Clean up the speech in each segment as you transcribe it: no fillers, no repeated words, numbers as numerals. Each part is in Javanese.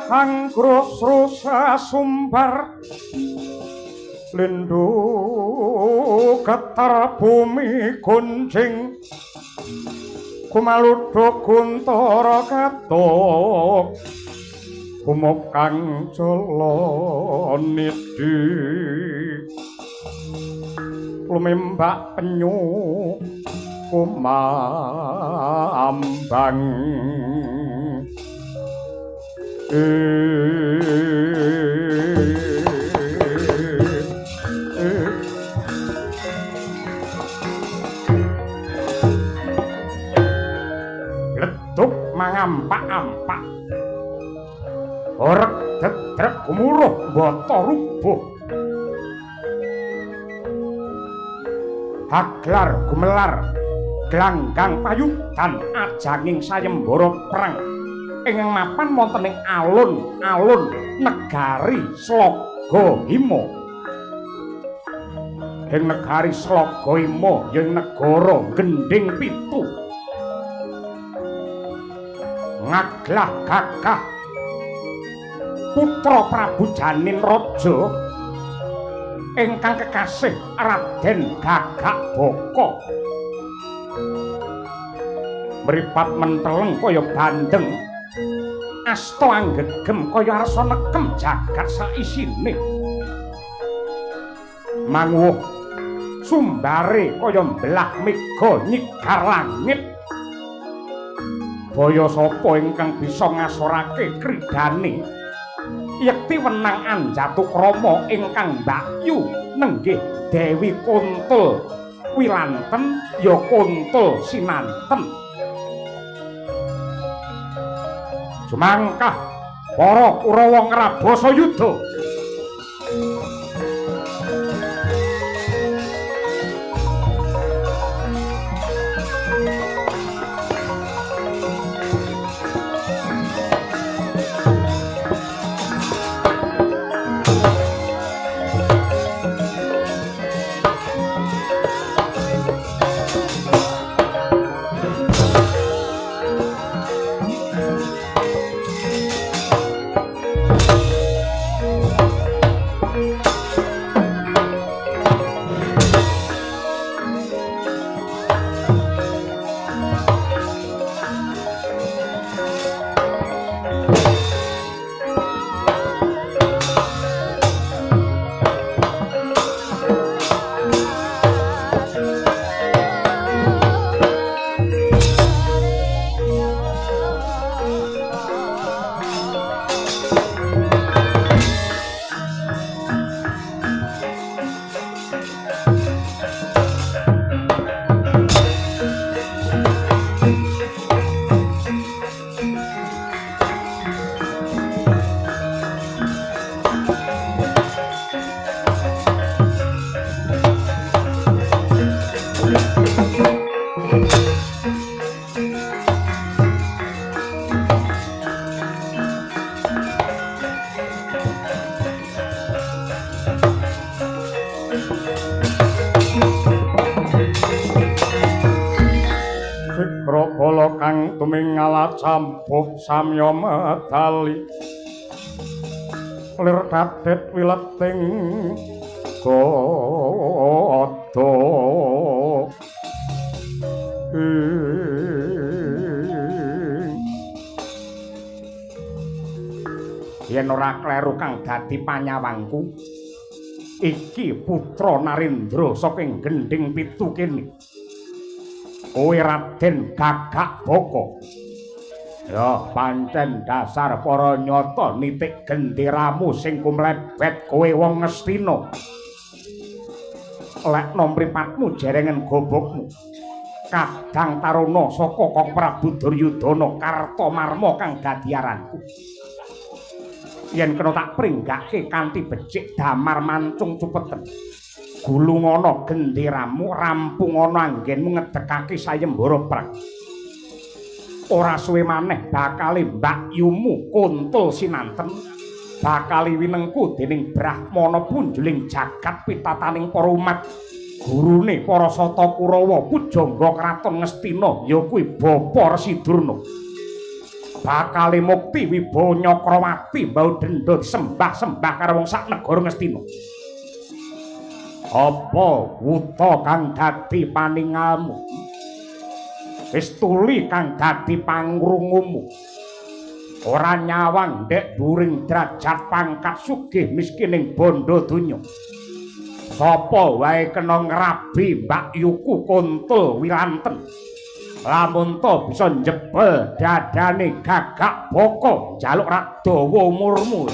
Anggrus-rusa sumbar lindhu getar bumi gunjing kumaludha guntara katok gumuk kang jala nidhi lumembak penyu kumambang Leduk mangampak-ampak orek dedrek gumuruh bata rubuh haglar gumelar glanggang payudan ajanging sayembara perang ingkang mapan wonten ing alun-alun negari Slaga Hima. Ing negari Slaga Hima ing negara Gendhing Pitu. Ngaglah gagah putra Prabu Janin Raja ingkang kekasih Raden Gagak Baka. Mripat menteleng kaya bandeng. Asta anggegem kaya arsa nekem jagat saisine. Manguh sumbare kaya mbelah mega nyigar langit. Baya sapa ingkang bisa ngasorake kridane yekti wenang Anjatukrama ingkang mbakyu nenggih Dewi Kuntul Wilanten ya Kuntul Sinanten. Sumangkah para Kurawa ngrabasa yudha. Tumingala campuh samya medali lir dadet wileting koto yen ora kleru kang dadi panyawangku iki putra Narendra saking gending pitu kene kowe Raden Gagak Boko. Ya pancen dasar para nyata nitik genderamu sing kumlebet kowe wong Ngastina. Lek nom mripatmu jerengen gobokmu. Kadang taruna saka Kang Prabu Duryudana Kartamarma kang dadi aranku. Yen kena tak pringgake kanthi becik damar mancung cupeten. Gulungana genderamu rampungana anggenmu ngedekake sayembara prang. Ora suwe maneh bakale Mbak Yumu kuntul sinanten bakali winengku dening Brahmana punjuling jagat pitataning para umat gurune para Sata Kurawa pujangga kraton Ngastina ya kuwi Bapa Resi Durna bakale mukti Wibawa Nyakrawati mbau denda sembah-sembah karo wong sak negara Ngastina. Apa wuta kang dadi paningalmu? Wis tuli kang dadi pangrungumu. Ora nyawang ndek dhuwuring derajat pangkat sugih miskining bondo donya. Sapa wae kena ngrabi Mbak Yuku Kuntul Wilanten. Lamun to bisa njebel dadane Gagak Boko njaluk rak dawa umurmu.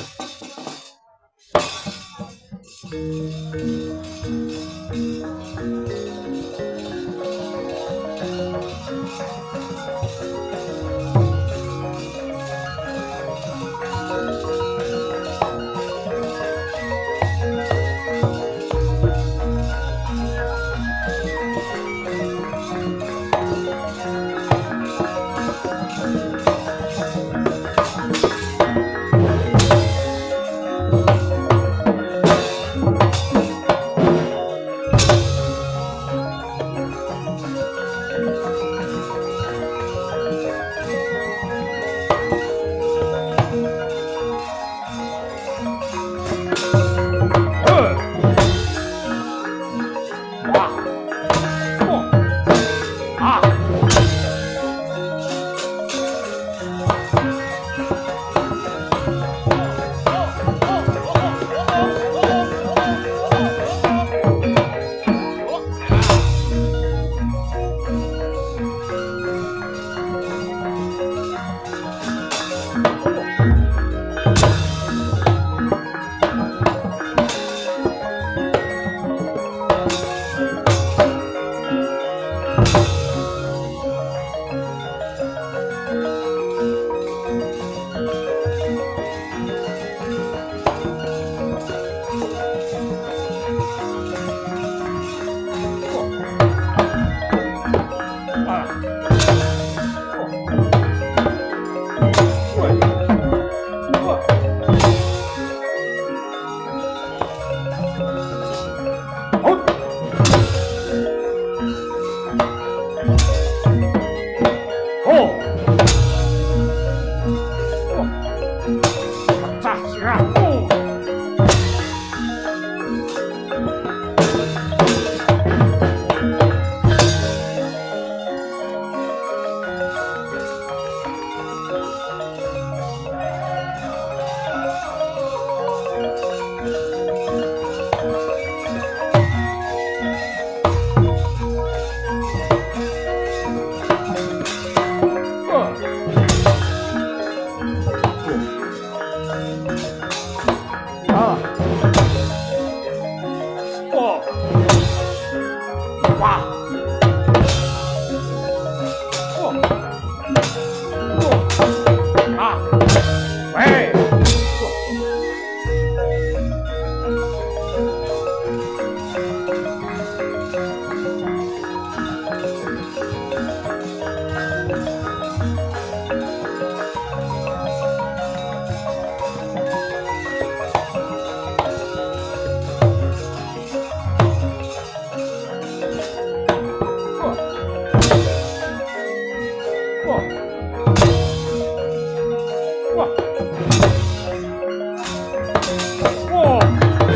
Oh.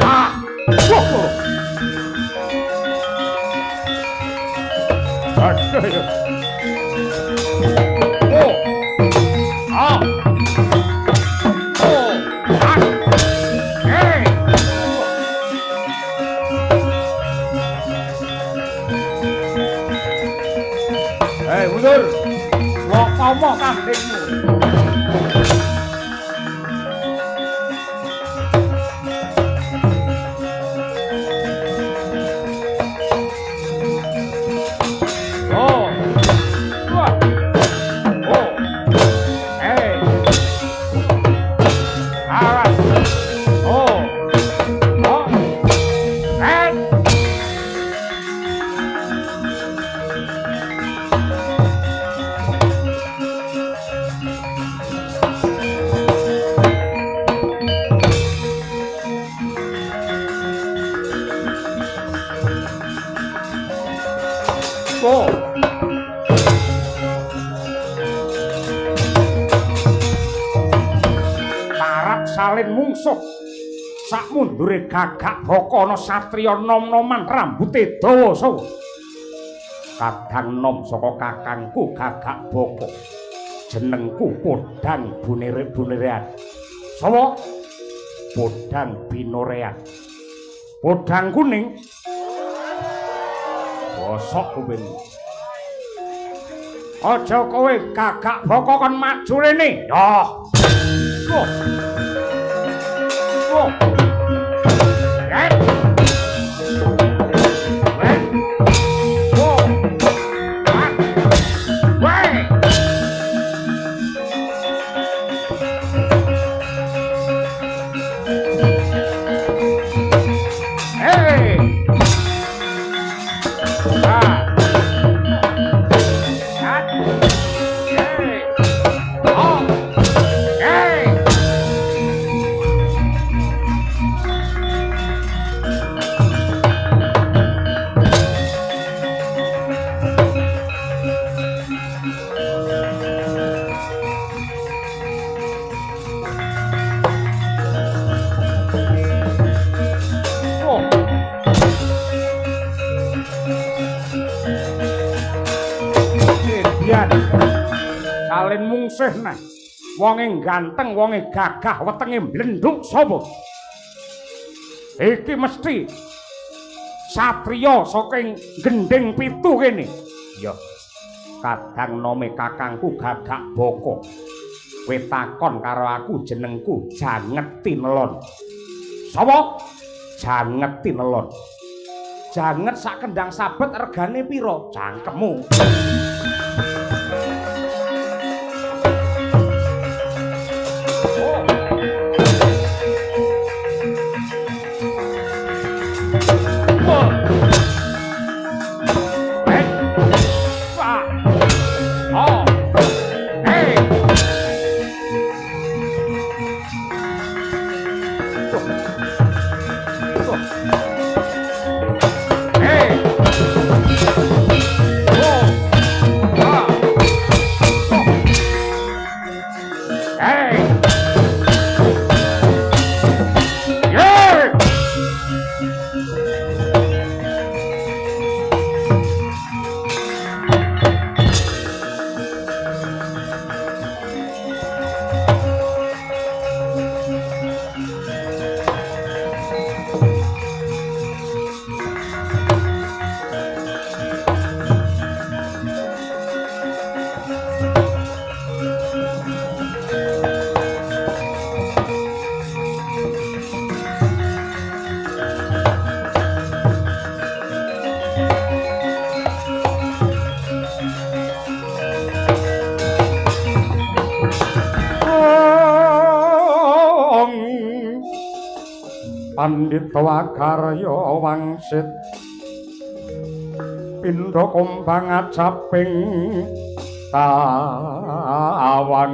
Ah. Oh. Aduh. Oh. Ah. Oh. Ah. Hey. Hei, mundur. Lo ngomong kambingmu. Oh. Wah. Oh. Hei. Awas. Oh. Oh. Hei. Oh. Parap salin mungsuh sak mundure gagak bokana satriya nom-noman rambute dawa sawa kadang nom saka kakangku gagak boko jenengku Podhang Bunerean sawa Podhang Binorean Podhang kuning bosok kuping aja kowe gagak boko kon maju rene yo oh. Oh. Right. Right. Oh. Ah. Right. Hey. Ah. That. Hey. Oh. Hey. Biar salin mungsih nah wonge ganteng wonge gagah wetenge blendhuk sapa iki mesti satriya saking gending pitu kene ya kadang nome kakangku gagak boko kowe takon karo aku jenengku Janget Tinelon sapa Janget Tinelon Janget sak kendang sabet regane pira cangkemmu Pandhita Wakarya wangsit pindha kumbang acaping tawang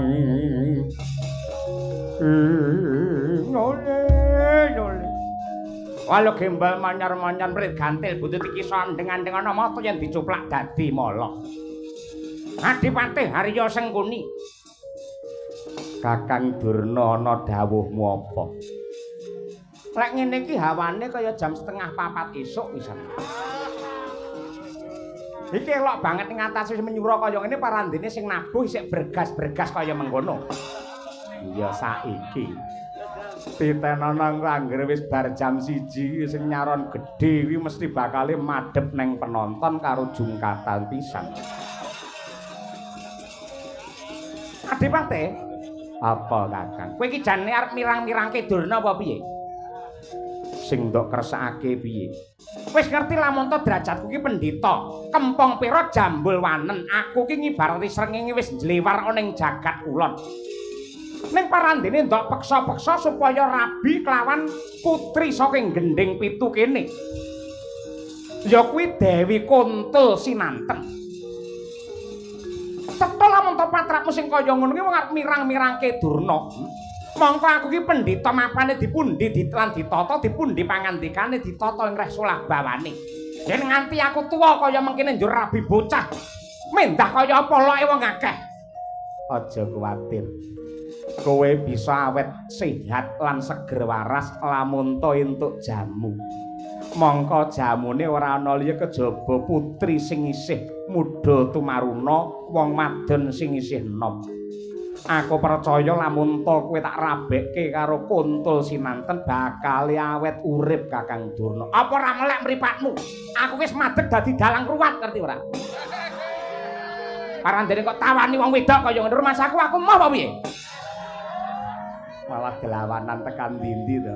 nole walu gembal manyar-manyar mrit gantil buntut iki sandeng-andeng ana mata yen dicuplak dadi mala Adipati Harya Sengkuni Kakang Durna ana dawuhmu apa Lek ngene iki hawane kaya jam 3:30 esuk pisan. Iki elok banget ning atase menyura kaya ngene parandene sing nabuh isih bergas-bergas kaya mengkono. Iya saiki. Titenana anggere wis bar jam 1 sing nyaron gedhe kuwi mesti bakale madhep neng penonton karo jungkatan pisan. Adipate, apa Kakang? Kowe iki jane arep mirang-mirangke Durna apa piye? Sing ndok kersakake piye? Wis ngerti lamun to derajatku iki pendhita. Kempong pira jambul wanen. Aku ki ngibarati srengenge wis njlewar ana ing jagat kulon. Ning parandene ndok peksa-peksa supaya rabi kelawan putri saking gending 7 kene. Ya kuwi Dewi Kuntul Sinanten. Cetha lamun to patrapmu sing kaya ngono ki wong arep mirang-mirangke Durna. Mongko aku ki pendhita mapane dipundi lan ditata dipundi pangandikane ditata ing resolah bawane. Yen nganti aku tuwa kaya mengkene njur rabi bocah. Mendah kaya apa loke wong akeh. Aja kuwatir. Kowe bisa awet sehat lan seger waras lamun to entuk jamu. Mongko jamune ora ana liya kejaba putri sing isih muda tumaruna, wong wadon sing isih enom. Aku percaya lamun to kowe tak rabekke karo Kuntul Sinanten bakal awet urip Kakang Durna. Apa ora melek mripatmu? Aku wis madeg dadi dalang ruwat ngerti ora? Parandene kok tawani wong wedok kaya ngono rumah aku mau apa piye? Malah gelawanan tekan ndi to.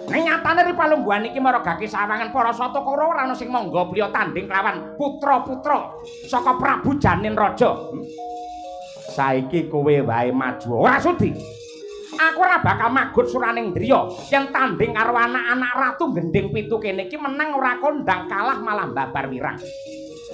Ning nyatane ri palungguhan iki maragake sawangan para Satakara ora ana sing mangga priya tanding kelawan putra-putra saka Prabu Janin Raja. Saiki kowe wae maju ora sudi. Aku ora bakal magut suraning driya yen tanding karo anak-anak ratu gending 7 kene iki menang ora kondang kalah malah babar wirang.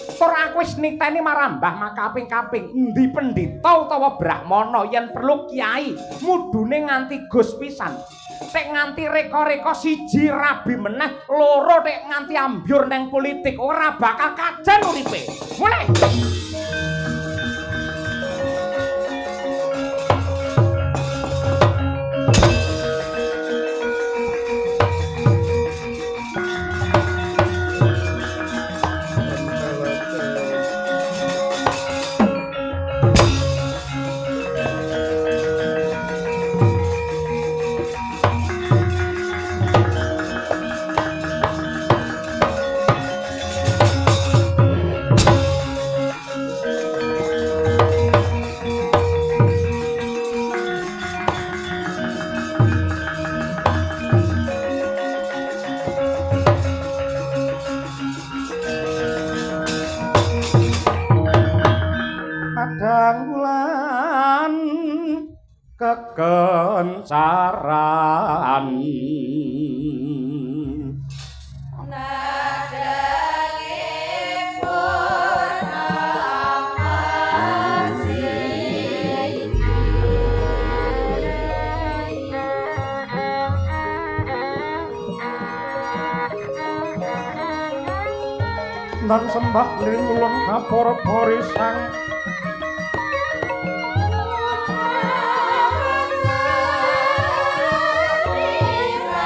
Tur aku wis niteni marambah makaping-kaping endi pendhita utawa brahmana yen perlu kiai mudune nganti gus pisan. Tek nganti reka-reka siji rabi meneh, loro tek nganti ambyur neng politik ora bakal kajen uripe. Mulai. Kekencaran dan sembah lingulun kapor-pori sang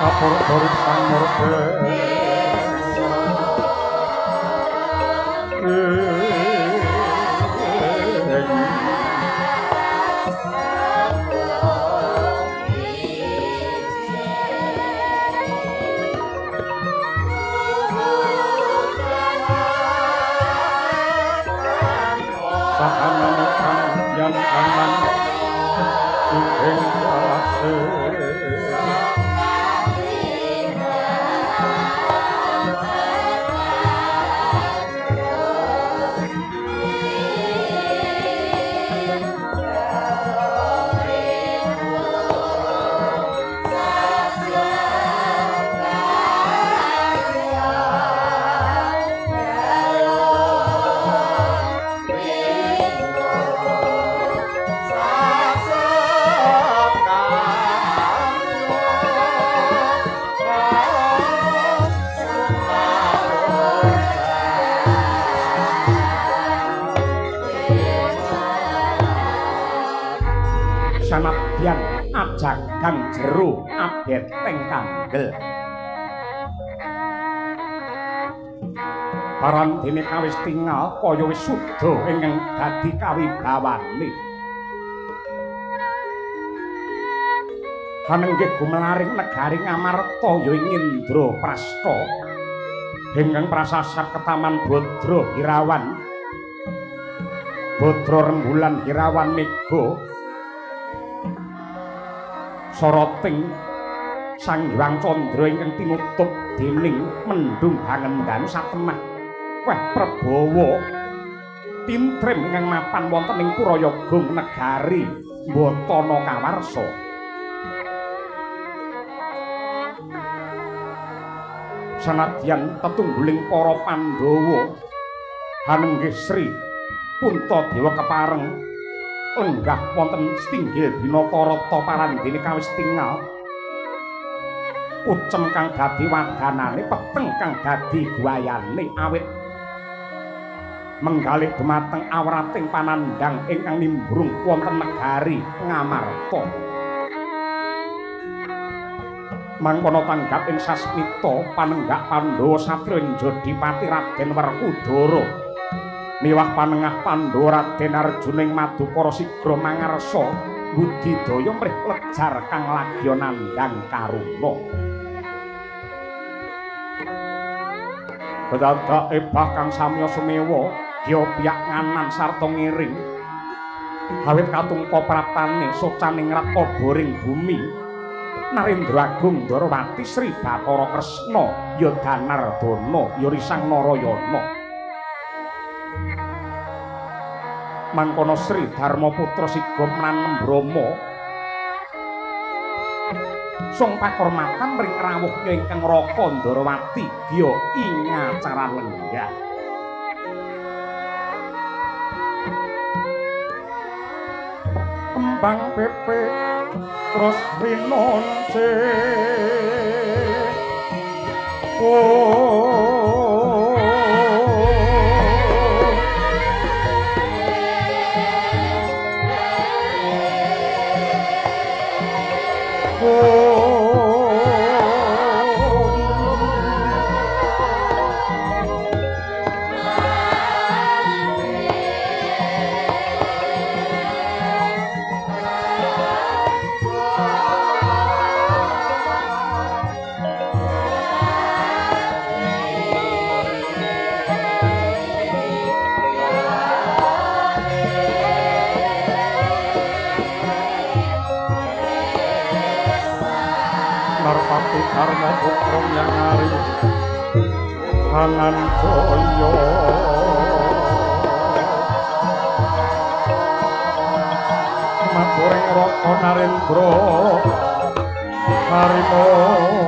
kapor-pori sang murke yang kanan sing kasih ajagang jero abeteng kanggel paran dene kawis tingal kaya wis suda ingkang dadi kawibawane hanenggih gumelaring negari Ngamarta ya ing Indraprasta ingkang prasasat ketaman Badra Irawan Badra rembulan Irawan mega soroting Sang Hyang Candra ingkang tinutup dening mendung hangendan satemah weh Prabawa tintrim ingkang mapan wonten ing Purayagung negari Batana Kawarsa sanadyan tetungguling para Pandhawa hanenggih Sri Puntadewa kepareng lenggah wonten setinggil Binatarata parandene kawis tingal pucem kang dadi wadanane peteng kang dadi guayane awit menggalih dumateng awrating panandang ingkang nimbrung wonten negari Ngamarta mangkono tanggap ing sasmita panenggak Pandhawa Satriya Jodipati Raden Werkudara miwah panengah Pandhawa Raden Arjuna ing Madukara sigra mangarsa budidaya mrih lejar kang lagya nandhang karuna bedadak ebah kang samya sumewa ya piyak nganan sarta ngiring awit katungka praptane socaning rat oboring bumi Narendra Agung Dwarawati Sri Bathara Kresna ya Danardana ya Risang Narayana mangkono Sri Darmaputra Sigom lan Brama sung pakurmatan ring rawuhnya ingkang Raka Ndarawati ya ing acara lenggah kembang pepe terus rinonce Narpati Dharma Putra yang hari Hanan Joyo Matureng Raka Narendra Harimurti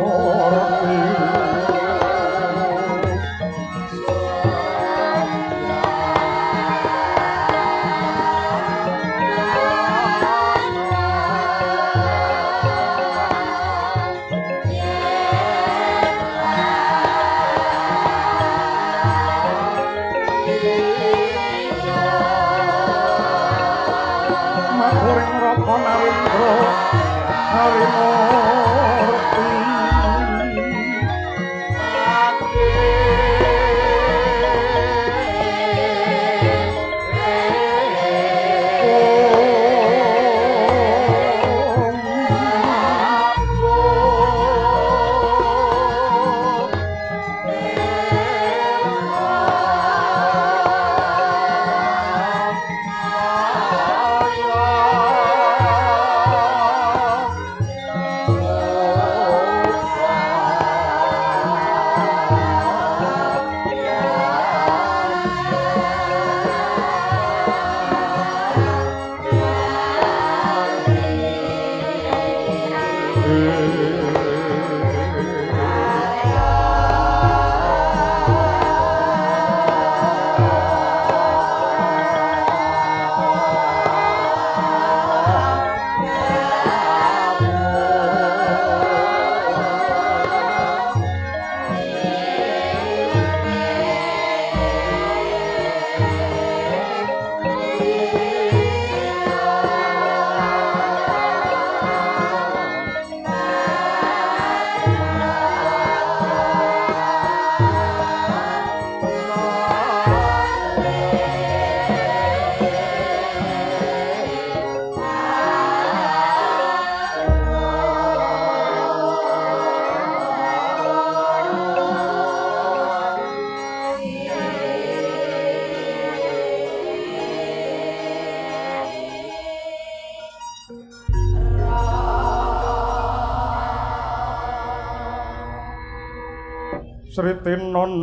Sritinon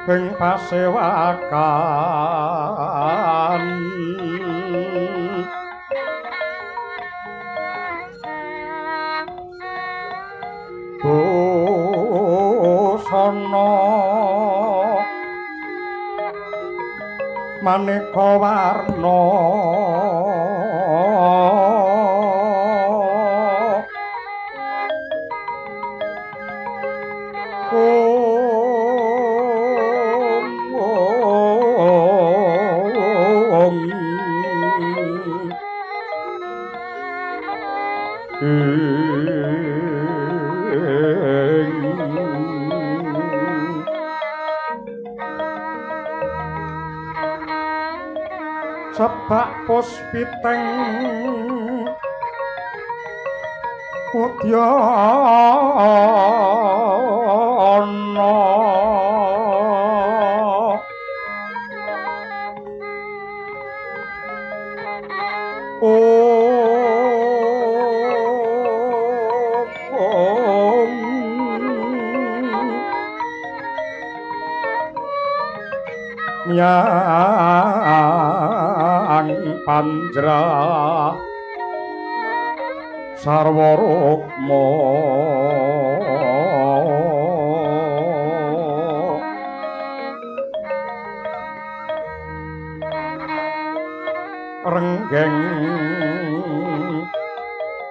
ing pasewakan busana maneka warna sebak puspiteng udyana nyang Pandra sarwa rukma renggeng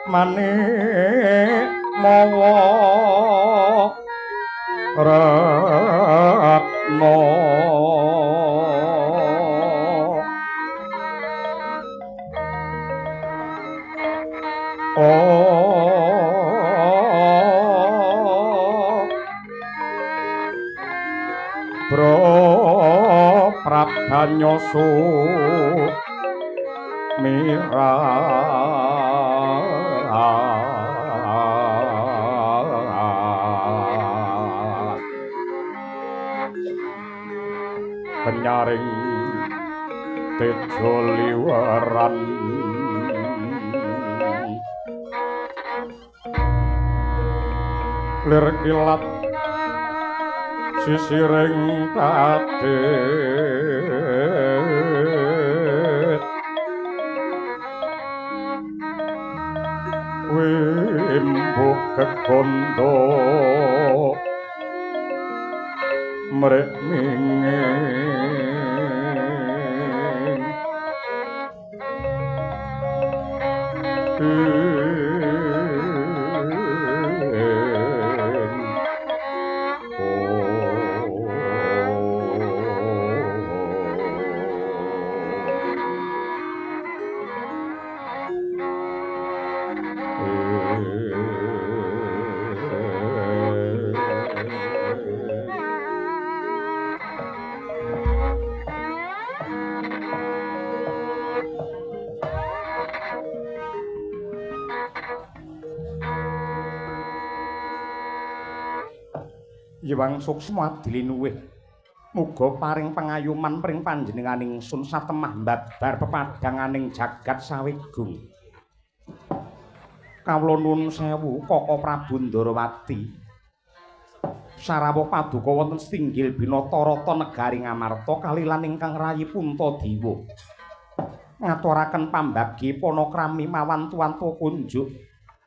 manik mawa ratna Prabhanyoso mira penyaring tejo liwaran lir kilat sisiring kadhet wimbuh kekondo mrek minging Iwang suksma adilinuwih muga paring pangayuman pring panjenenganing sun satemah mbabar pepadanganing jagat sawigung. Kawula nuwun sewu Kaka Prabu Ndarawati sarawuh paduka wonten Stinggil Binatarata negari Ngamarta kalilan ingkang rayi Puntadewa ngaturaken pambagi panakrami mawan tuantu kunjuk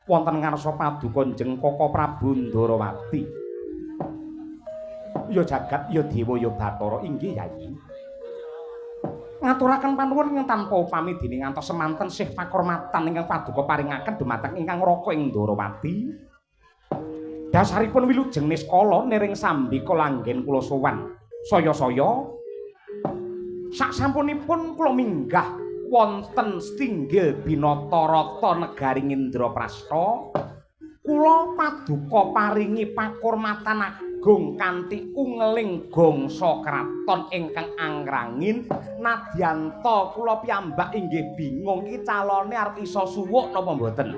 wonten ngarsa paduka Njeng Kaka Prabu Ndarawati. Ya jagat ya dewa ya Bathara inggih Yayi. Ngaturaken panuwun ing tanpa upami dening ngantos semanten sih pakurmatan ingkang paduka paringaken dumateng ingkang Raka ing Ndarawati. Dasaripun wilujeng niskala niring sambika langgen kula sowan. Saya-saya saksampunipun kula minggah wonten Stinggil Binatarata negari Indraprastha, kula paduka paringi pakurmatan agung kanthi ungeling gangsa kraton ingkang angrangin nadyanta kula piyambak inggih bingung iki calone arep iso suwuk napa mboten.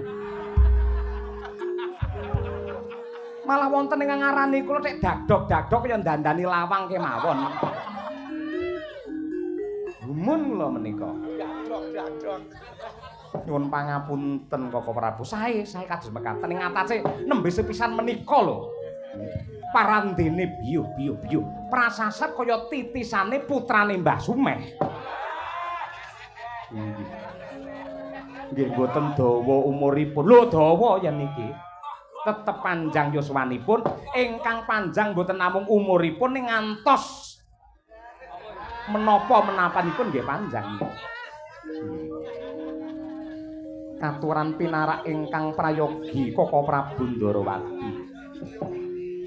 Malah wonten ingkang ngarani kula tek dagdog-dagdog ya ndandani lawang kemawon. Gumun kula menika. Dagdog-dagdog. Nyuwun pangapunten Koko Prabu. Sae kados mekaten ing atase nembe sepisan menika lho. Parandene biyu. Prasasat kaya titisane putrane Mbah Sumeh. Nggih mboten dawa umuripun. Lho dawa yen niki. Tetep panjang yuswanipun, ingkang panjang mboten namung umuripun ning ngantos menapa-menapanipun nggih panjang. Katuran pinarak ingkang prayogi Koko Prabu Ndarawati.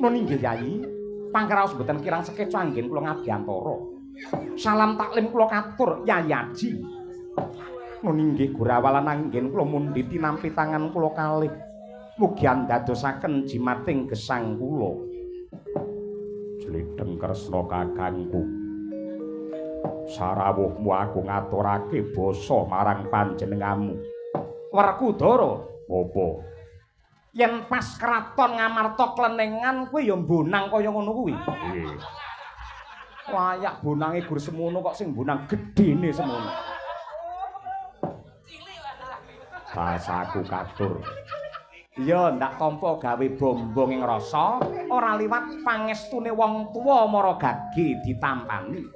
Nun inggih Yayi, pangkraos mboten kirang sekeca anggen kula ngabiyantara. Salam taklim kula katur Yayi Aji. Nun inggih Gurawalan anggen kula mundhi tinampi tangan kula kalih. Mugi andadosaken jimating gesang kula. Jlidheng Kresna kakangku. Sarawuhmu aku ngaturake basa marang panjenenganmu. Werkudara, apa? Yen pas kraton Ngamarta klenengan kuwi ya bonang kaya ngono kuwi. Nggih. Wayak bonange gur semono kok sing bonang gedene semono. Basaku katur. Ya ndak tampa gawe bombong ing rasa, ora liwat pangestune wong tuwa mara gage ditampani.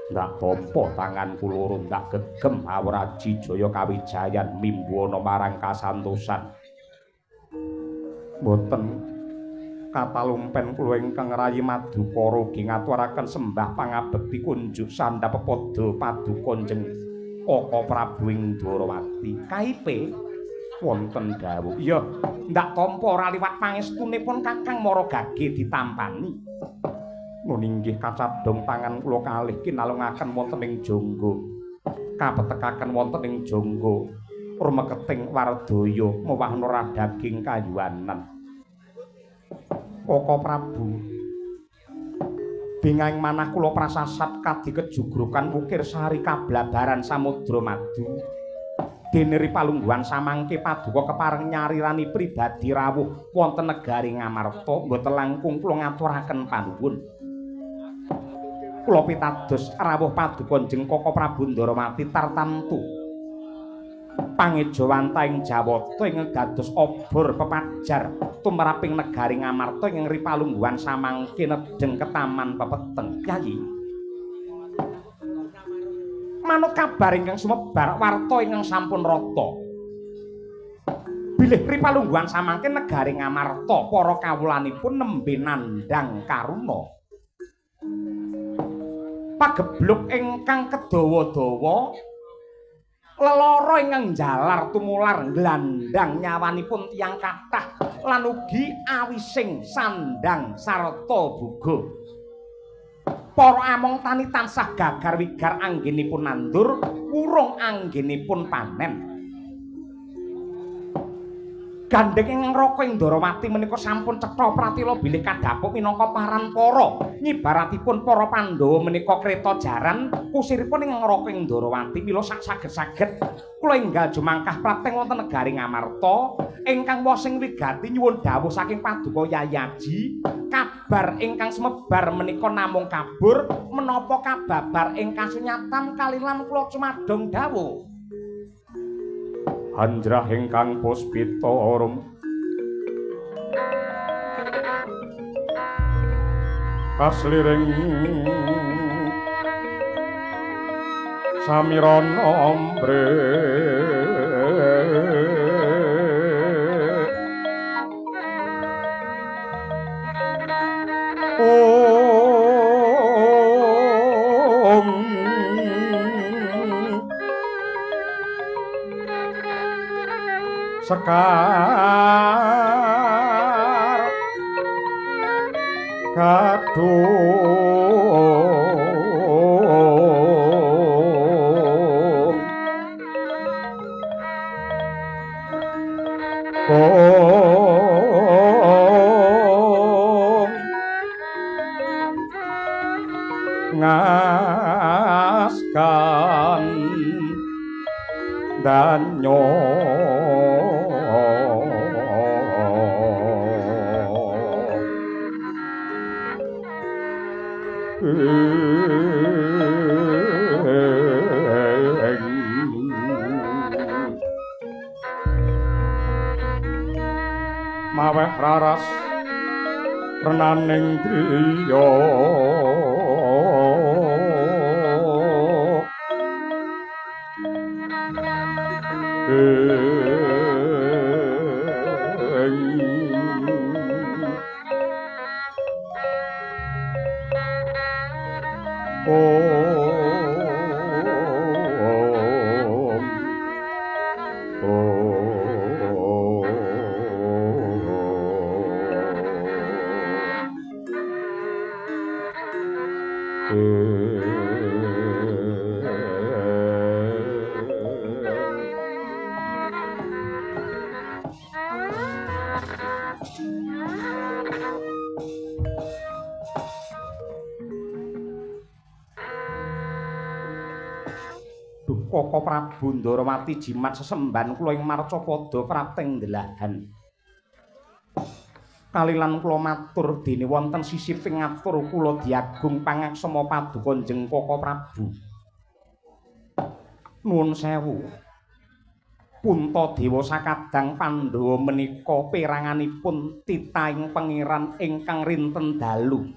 Ndak tampa tanganku loro ndak gegem awraji jaya kawijayan mimbuana marang kasantosan. Mboten katalumpen kula ingkang rayi Madukara ugi ngaturaken sembah pangabekti kunjuk sandhap padha paduka Kanjeng Koko Prabu ing Ndarawati. Kaipe wonten dawuh. Ya, ndak tampa ora liwat pangestunipun Kakang Mara Gage ditampani. Nun inggih kacadhong tangan kula kalih kinalungaken wonten ing jangga. Kapetekaken wonten ing jangga. Rumeketing Wardaya mewah daging kayuanan. Koko Prabu. Bingahing manah kula prasasat kadi kejugrukan ukir sari kablabaran samudra madu. Dene ripalungguhan samangke paduka kepareng nyarirani pribadi rawuh wonten negari Ngamarta mboten langkung kula ngaturaken panuwun. Kula pitados rawuh paduka Kanjeng Koko Prabu Ndarawati tartamtu pangejawanta ing Jawata ing dados obor pepajar tumraping negari Ngamarta ing ripalungguhan samangke nedheng ketaman pepeteng. Yayi, manut kabar ingkang sumebar warta ingkang sampun rata. Bilih ripalungguhan samangke negari Ngamarta para kawulanipun nembe nandhang karuna. Pagebluk ingkang kedawa-dawa lelara ingkang jalar tumular nglandang nyawanipun tiyang kathah lan ugi awising sandang sarta buga. Para among tani tansah gagar wigar anggenipun nandur, wurung anggenipun panen. Gandeng ingkang raka ing Ndarawati menika sampun cetha pratila bilih kadhapuk minangka parampara. Nyibaratipun para Pandhawa menika kreta jaran, kusiripun ingkang raka ing Ndarawati mila sak saged-saged kula enggal jumangkah prateng wonten negari Ngamarta ingkang wosing wigati nyuwun dawuh saking paduka Yayi Aji. Kabar ingkang sumebar menika namung kabur menapa kababar ingkang sunyatan kalilan kula cumadong dawuh. Anjrah ingkang puspita rum kasliring samirana ombre sekar kadung ngaskan danyo maweh raras renaning driya Koko Prabu Ndarawati jimat sesemban kula ing Marcapada prateng ndelahan. Kalilan kula matur dene wonten sisiping ngatur kula diagung pangaksama paduka njeng Koko Prabu. Nuwun sewu. Puntadewa sakadang Pandhawa menika peranganipun titahing pangeran ingkang rinten dalu.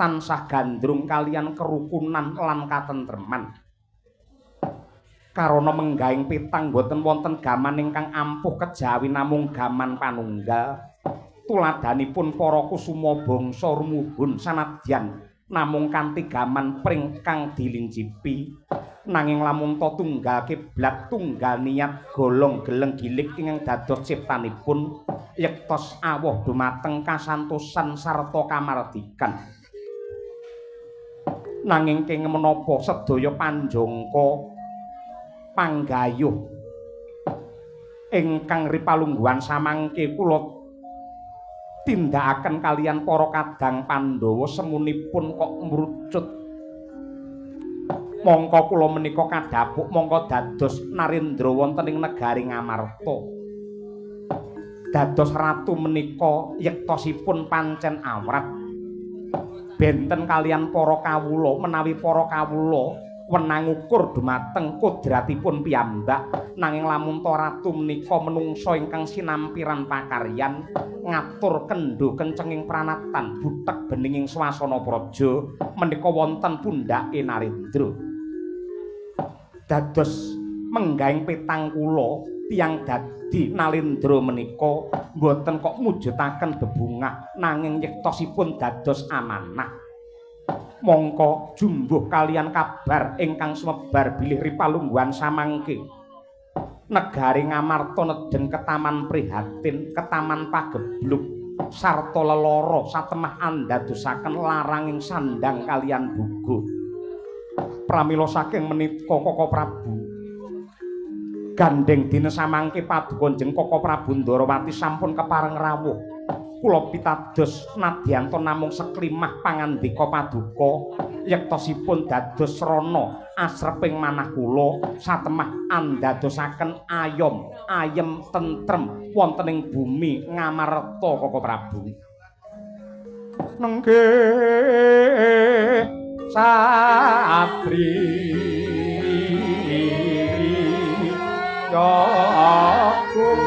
Tansah gandrung kalian kerukunan lan katentreman. Karana menggahing pitang boten wonten gaman ingkang ampuh kejawi namung gaman panunggal. Tuladanipun para kusuma bangsa rumuhun sanadyan namung kanthi gaman pring kang dilincipi. Nanging lamun ta tunggal kiblat tunggal niat golong geleng gilik ingkang dados ciptanipun yektos awoh dumateng kasantosan sarta kamardikan. Nanging keng menapa sedaya panjangka panggayuh ingkang ripalungguhan samangke kula tindakaken kalian para kadang Pandhawa semunipun kok mrucut. Mongko kula menika kadhapuk mongko dados narendra wonten ing negari Ngamarta. Dados ratu menika yektosipun pancen awrat. Benten kalian para kawula menawi para kawula wenang ukur dumateng kodratipun piyambak nanging lamun ta ratu menika menungsa ingkang sinampiran pakaryan ngatur kendho kencenging pranatan butek beninging swasana praja menika wonten pundhake Narendra. Dados menggahing petang kula tiyang dadi Narendra menika boten kok mujudaken bebungah nanging yektosipun dados amanah. Mongko jumbuh kalian kabar ingkang sumebar bilih ripalungguhan samangke. Negari Ngamarta nedhen ketaman prihatin, ketaman pagebluk, sarta lelara satemah andadosaken laranging sandang kalian bugo. Pramila saking menika Koko Prabu. Gandeng dina samangke paduka njeng Koko Prabu Ndarawati sampun kepareng rawuh. Kula pitados nadyanto namung seklimah pangandika paduka yektosipun dados srana asreping manah kula satemah andadosaken ayem tentrem wonten ing bumi Ngamarta Koko Prabu. Nenggih satri yakum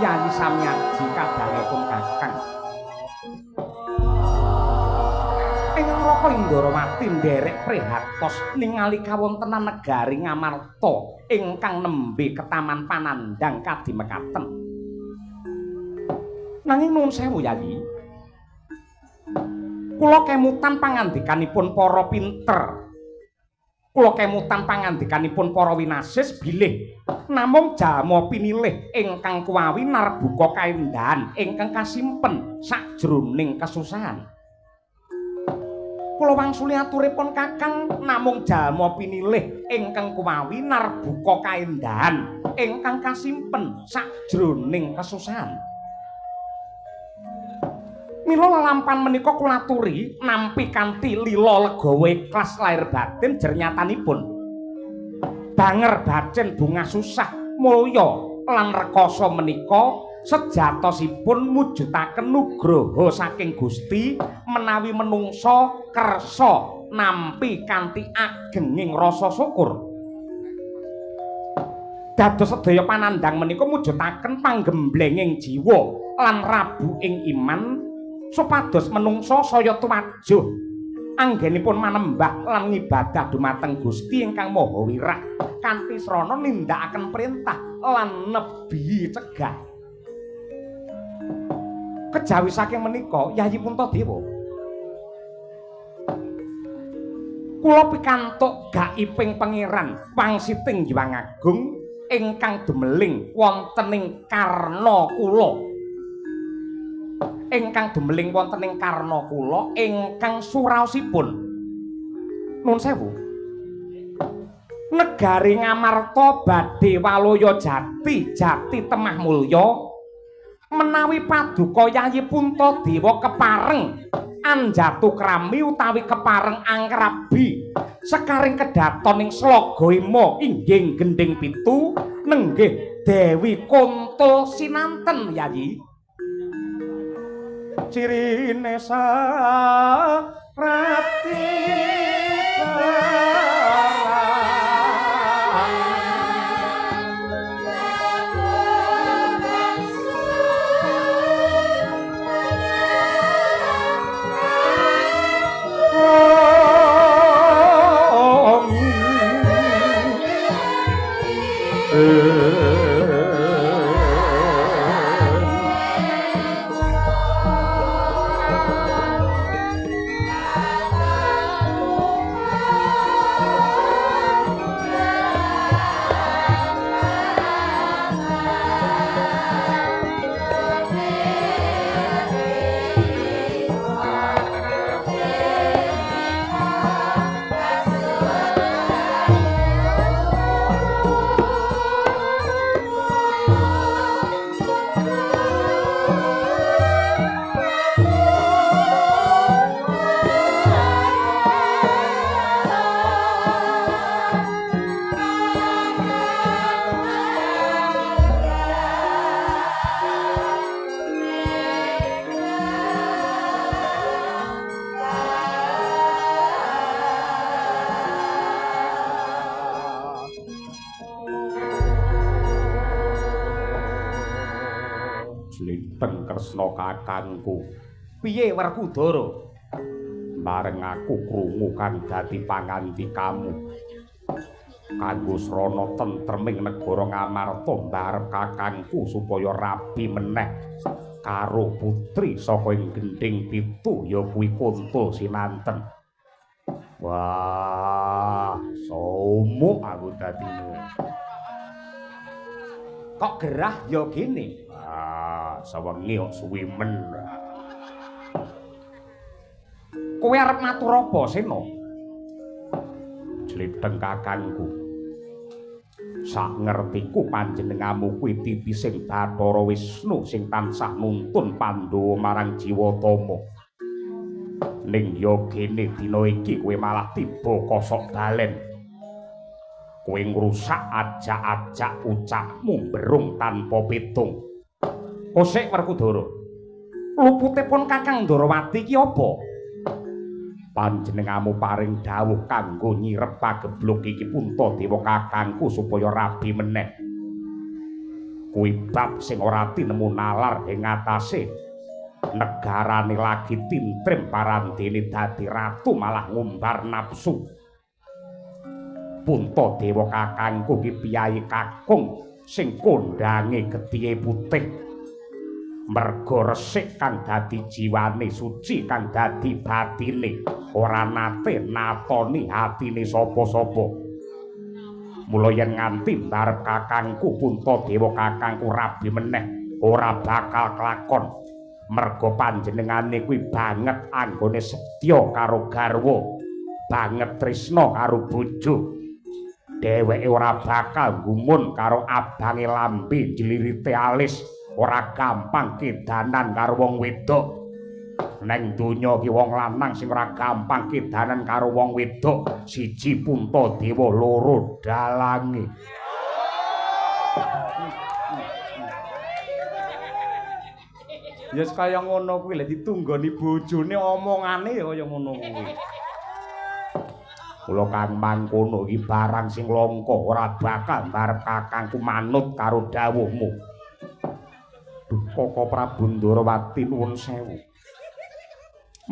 Yayi Samyaji kadangipun kakang Ndarawati nderek prihatos ningali kawontenan negari Ngamarta ingkang nembe ketaman panandang kadimekaten. Nanging nuwun sewu Yayi, kula kemutan pangandikanipun para pinter, kula kemutan pangandikanipun para winasis bilih namung jalma pinilih ingkang kuwawi narbuka kaendahan ingkang kasimpen sajroning kesusahan. Kula wangsuli aturipun Kakang namung jalma pinilih ingkang kuwawi narbuka kaendahan ingkang kasimpen sajroning kesusahan. Mila lalampan menika kula aturi nampi kanthi lila legawa ikhlas lair batin jernyatanipun. Banger bacen bunga susah mulya lan rekoso menika sejatosipun mujudaken nugraha saking Gusti menawi menungsa kersa nampi kanthi agenging rasa syukur. Dados sedaya panandhang menika mujudaken panggemblenging jiwa lan rabu ing iman supados menungsa saya tuwajuh anggenipun manembah lan ngibadah dumateng Gusti ingkang Maha Wirah kanthi srana nindakaken perintah lan nebi cegah. Kejawi saking menika Yayi Puntadewa, kula pikantuk gaiping pangeran Wangsiting Hyang Agung ingkang demeling wonten ing karna kula. Ingkang demeling wonten ing karna kula ingkang suraosipun. Nuwun sewu. Negari Ngamarta badhe walaya jati, jati temah mulya menawi paduka Yayi Puntadewa kepareng anjatu krami utawi kepareng angkrabi sekaring kedaton ing Slagawema inggih gending 7 nenggih Dewi Kuntul sinanten Yayi. Cirine sarati Jlinteng Kresna kakangku. Piye Werkudara? Bareng aku krungu kang dadi pangandikamu. Kanggo srana tentreming negara Ngamarta mbarep kakangku supaya rabi meneh karo putri saka ing gending 7 ya kuwi Kuntul sinanten. Wah, somuk aku dadi. Kok gerah ya gini? Sawengi kok suwi men. Kowe arep matur apa, Sena? Jlinteng kakangku. Sak ngertiku panjenengamu kuwi titising Bathara Wisnu sing tansah nuntun Pandhawa marang Jiwatama. Ning ya kene dina iki kowe malah tiba kosok balen. Kowe ngrusak ajak-ajak ucapmu berung tanpa pitung. Kosek Werkudara. Luputipun Kakang Ndarawati ki apa? Panjenengamu paring dawuh kanggo nyirep pagebluk iki Puntadewa kakangku supaya rabi meneh. Kuwi bab sing ora tinemu nalar ing atase. negarane lagi tintrim parandene dadi ratu malah ngumbar nafsu. Puntadewa kakangku ki piyayi kakung sing kondange gedhe putih. Merga resik kang dadi jiwane suci kang dadi batine ora nate natoni hatine sapa-sapa. Mula yen nganti ngarep kakangku Puntadewa kakangku rabi meneh ora bakal kelakon. Merga panjenengane kuwi banget anggone setya karo garwa, banget tresna karo bojo. Dheweke ora bakal gumun karo abange lambe jlirite alis, ora gampang kedanan karo wong wedok. Neng donya ki wong lanang sing ora gampang kedanan karo wong wedok, siji Puntadewa, loro dalange. Ya kaya ngono kuwi lha ditunggoni bojone omongane ya kaya ngono kuwi. Kula Kang mangkono iki barang sing langka ora bakal ngarep kakangku manut karo dawuhmu. Koko Prabu Ndarawati nuwun sewu.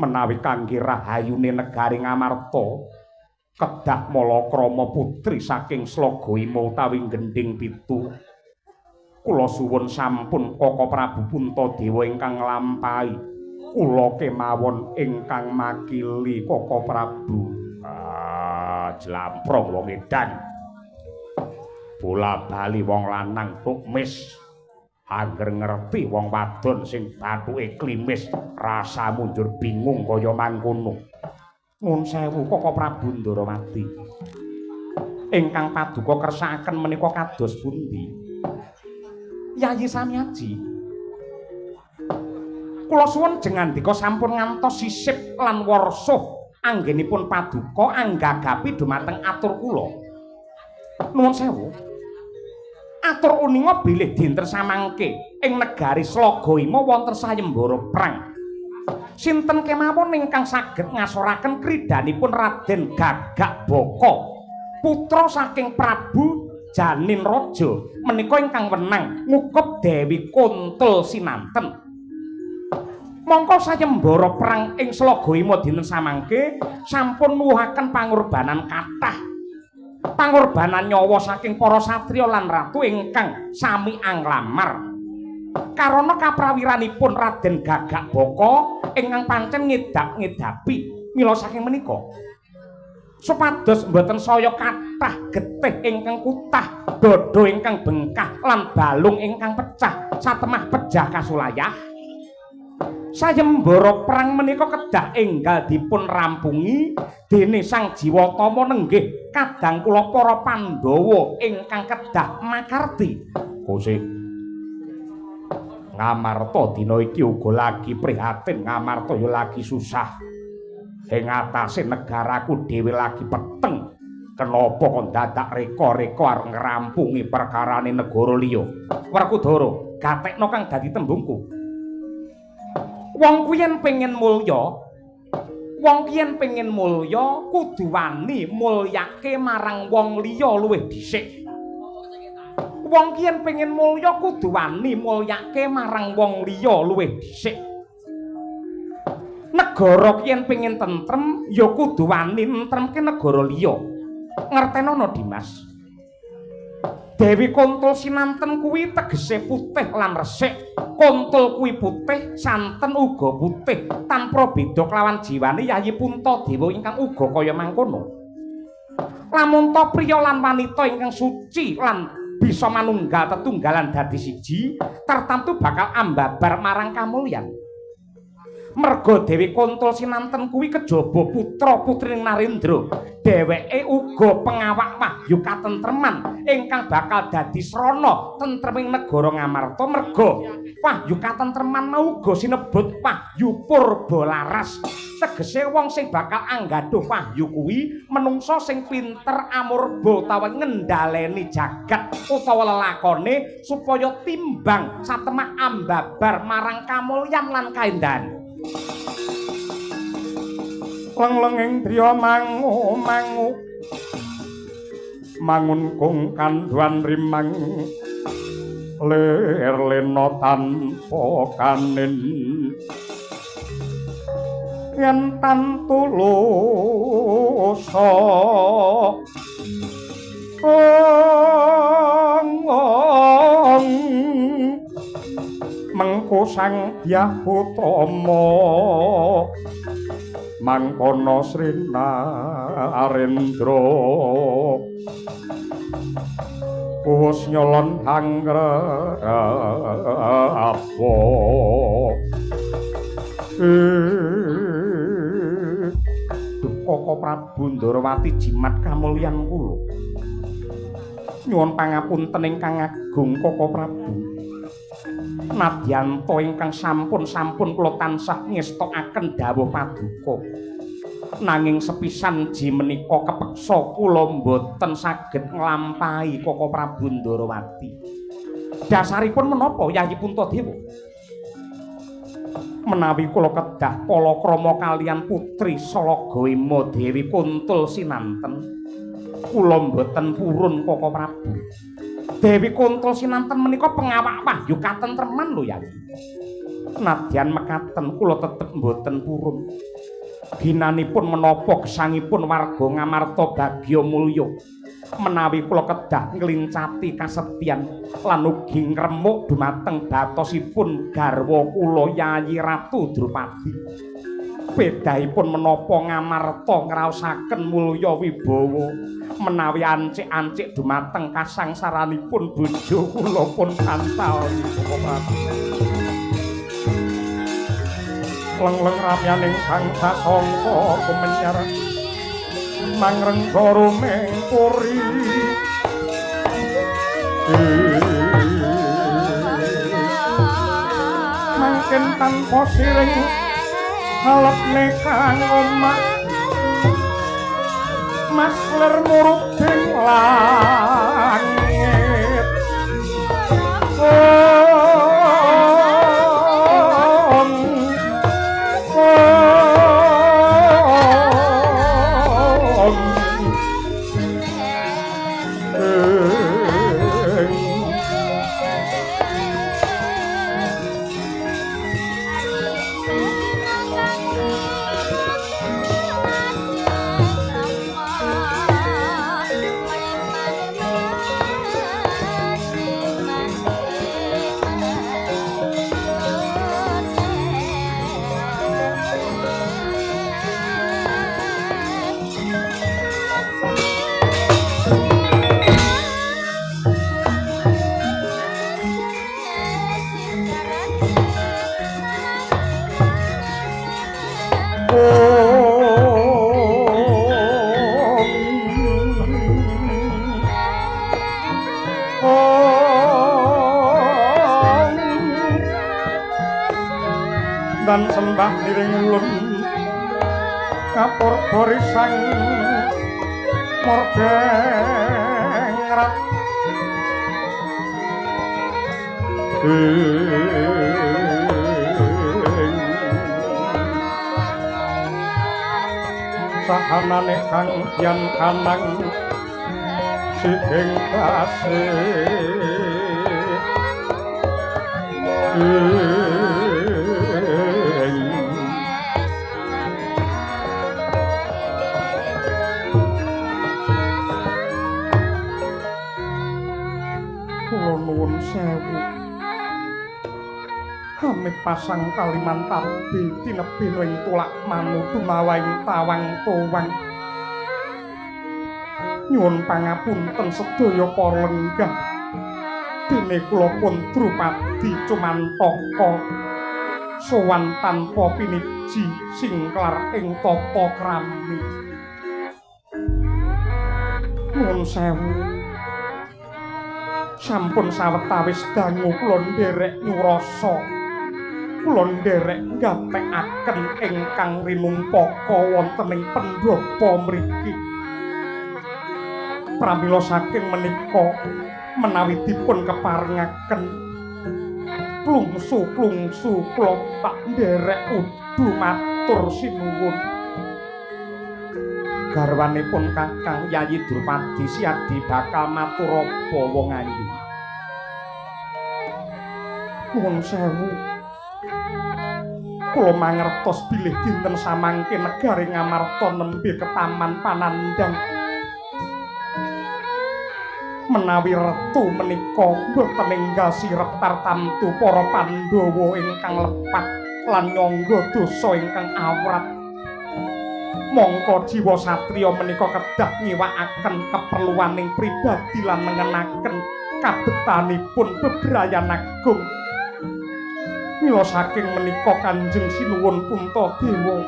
Menawi kangge rahayune negari Ngamarta kedah Malakrama putri saking Slagawima utawi Gendhing Pitu. Kula suwun sampun Koko Prabu Puntadewa ingkang nglampahi. Kula kemawon ingkang makili Koko Prabu. Jlamprong wong edan. Bola bali wong lanang tukmis. Angger ngerti wong wadon sing bathuke klimis, rasa mundur bingung kaya mangkono. Nuwun sewu Koko Prabu Ndarawati. Ingkang paduka kersakaken menika kados pundi? Yayi Samyaji. Kula suwun jengandika sampun ngantos sisip lan warsuh anggenipun paduka anggagapi dumateng atur kula. Nuwun sewu. Atur uninga bilih dinten samangke ing negari Slagawima wonten sayembara prang. Sinten kemawon ingkang saged ngasoraken kridanipun Raden Gagak Baka, putra saking Prabu Janin Raja menika ingkang wenang ngukup Dewi Kuntul Sinanten. Mongko sayembara perang ing Slagawima dinten samangke sampun nuwuhaken pangorbanan kathah. Pangorbanan nyawa saking para satriya lan ratu ingkang sami anglamar. Karana kaprawiranipun Raden Gagak Baka ingkang pancen ngedak-ngedapi mila saking menika. Supados mboten saya kathah getih ingkang kutah, dada ingkang bengkah lan balung ingkang pecah, satemah pejah kasulayah. Sayembara perang menika kedah enggal dipun rampungi dene Sang Jiwatama nenggih kadang kula para Pandhawa ingkang kedah makarti. Kosik Ngamarta dina iki uga lagi prihatin, Ngamarta ya lagi susah. Ing atase negaraku dhewe lagi peteng. Kenapa kok dadak reka-reka arep ngrampungi perkarane negara liya? Werkudara, gatekno kang dadi tembungku. Wong kuwi yen pengen mulya, kudu wani mulyake marang wong liya luwih dhisik. Wong ki yen pengen mulya kudu wani mulyake marang wong liya luwih dhisik. Negara ki yen pengen tentrem ya kudu wani nentremke negara liya. Ngertenono Dimas. Dewi Kuntul Sinanten kuwi tegese putih lan resik. Kuntul kuwi putih, santen uga putih. Tanpa beda kelawan jiwane Yayi Puntadewa ingkang uga kaya mangkono. Lamun ta priya lan wanita ingkang suci lan bisa manunggal tetunggalan dadi siji, tartamtu bakal ambabar marang kamulyan. Merga Dewi Kuntul Sinanten kuwi kejaba putra putrining Narendra. Dheweke uga pengawak wahyu katentreman ingkang bakal dadi srana tentreming negara Ngamarta. Merga wahyu katentreman mau uga sinebut wahyu Purbalaras. Tegese wong sing bakal anggadhuh wahyu kuwi menungsa sing pinter amurba utawa ngendhaleni jagat utawa lelakone supaya timbang satemah ambabar marang kamulyan lan kaendahan. Lenglenging driya mangu mangun kung kandhuan rimang lir lena tanpa kanin yen tantulusa mengko sang Hyang Utama mangkono Srinarendra wis nyolon hanggrapa Koko Prabu Ndarawati jimat kamulyan kula nyuwun pangapunten ingkang agung Koko Prabu nadyanto ingkang sampun kula tansah ngestokaken dawuh paduka nanging sepisan ji menika kepeksa kula mboten saged nglampahi Koko Prabu Ndarawati dasaripun menapa Yayi Puntadewa menawi kula kedah palakrama kaliyan putri Salagawema Dewi Kuntul sinanten kula mboten purun Koko Prabu Dewi Kuntul sinanten menika pengawak wahyu katentreman lho Yayi nadyan mekaten kula tetep mboten purun ginanipun menapa gesangipun warga ngamarta bagya mulya menawi kula kedah nglincati kasetyan lan ugi ngremuk dumateng batosipun garwa kula Yayi Ratu Drupadi bedahipun menapa ngamarta ngraosaken mulya wibawa menawi ancik-ancik dumateng kasangsaranipun bojo kula pun kantal leng-leng ramyaning bangsa sangka kumenyar mangrengga rumengkuri mangken tanpa siring halepne kang omah mas ler muruding langit dan sembah diring ulun kapur borisang mordengrat sahanane kang yen kanang sing kasih nuwun sewu amit pasang Kalimantarti tinepi ing tulak manutu mawaing tawang towang nyuwun pangapunten sedaya para lenggah dene kula pun Drupadi Cumantaka sowan tanpa piniji singklar ing tata krami nuwun sewu sampun sawetawis dangu kula nderek nyurasa kula nderek ngatekaken ingkang rinumpaka wonten ing pendhapa mriki pramila saking menika menawi dipun keparengaken plungsu kula tak nderek udu matur sinuwun garwanipun Kakang Yayi Drupadi Siadi bakal matur apa wong ayu Nuwun sewu. Kula mangertos bilih dinten samangke negari Ngamarta nembe ketaman panandang. Menawi retu menika boten enggal sirep tartamtu para Pandhawa ingkang lepat lan nyangga dosa ingkang awrat. Mongko jiwa satriya menika kedah nyiwakaken keperluaning pribadi lan nengenaken kabetanipun bebrayan agung. Mila saking menika Kanjeng Sinuwun Puntadewa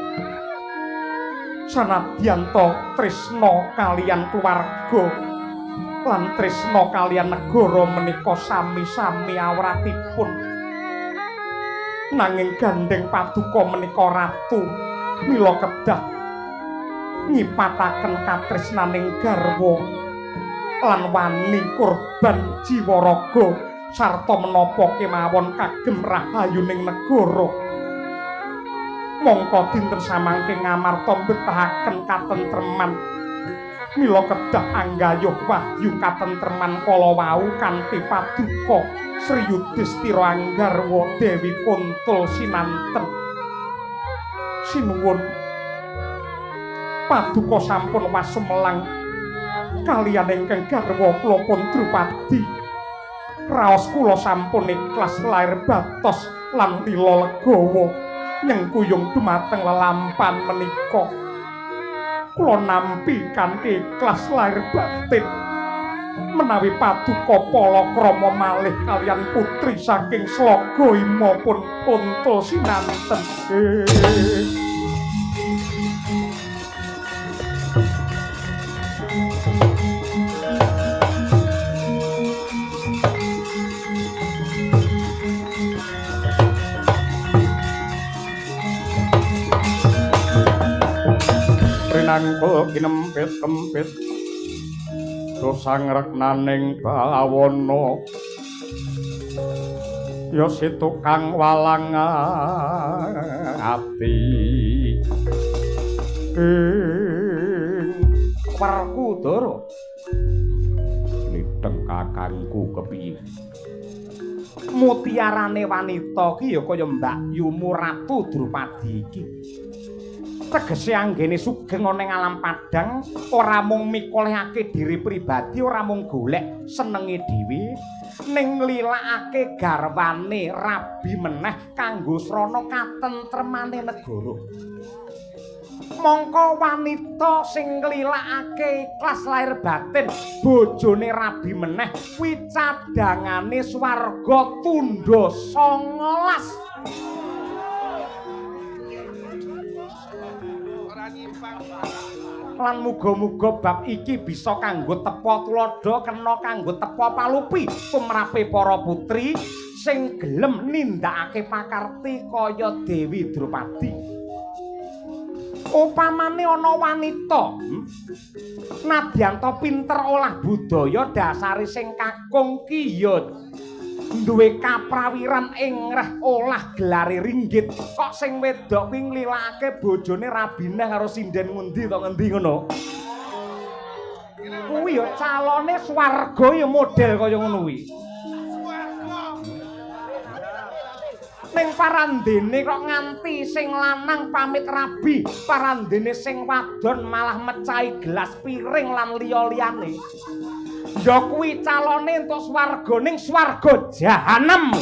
sanadyan tresna kaliyan keluarga lan tresna kaliyan negara menika sami-sami awratipun, nanging gandeng paduka menika ratu mila kedah nyipataken katresnaning garwa lan wani kurban jiwa raga sarta menapa kemawon kagem rahayuning negara. Mongko dinten samangke Ngamarta mbetahaken katentreman mila kedah anggayuh wahyu katentreman kala wau kanthi paduka Sri Yudhistira Anggarwa Dewi Kuntul sinanten. Sinuwun paduka sampun wasumelang kaliyan ingkang garwa kula pun Drupadi. Raos kula sampun ikhlas lair batos lan tila legawa nyengkuyung dumateng lelampan menika. Kula nampi kanthi ikhlas lair batin menawi paduka palakrama malih kaliyan putri saking Slaga Ima pun Kuntul sinanten. Rinangkul kinempit-kempit dosang reknaning bawana ya si tukang walang ati Werkudara lideng kakangku kepiye mutiarane wanita ki ya kaya Mbak Yumu Ratu Drupadi iki. Tegese anggene sugeng ana ing alam padang ora mung mikolehake diri pribadi, ora mung golek senenge dhewe, ning nglilakake garwane rabi meneh kanggo srana katentremane negara. Mongko wanita sing nglilakake ikhlas lair batin bojone rabi meneh kuwi cadangane swarga tundha 19. Lan muga-muga bab iki bisa kanggo tepa tuladha kena kanggo tepa palupi tumrape para putri sing gelem nindakake pakarti kaya Dewi Drupadi. Upamane ana wanita nadyan to pinter olah budaya dasare sing kakung ki ya duwe kaprawiran ing reh olah gelare ringgit, kok sing wedok kuwi nglilakake bojone Rabinah karo sinden ngundi to ngendi ngono. Kuwi ya calone swarga ya model kaya ngono kuwi. Ning parandene kok nganti sing lanang pamit rabi, parandene sing wadon malah mecahi gelas piring lan liya-liyane. Ya kuwi calone entuk swarga ning swarga jahanam.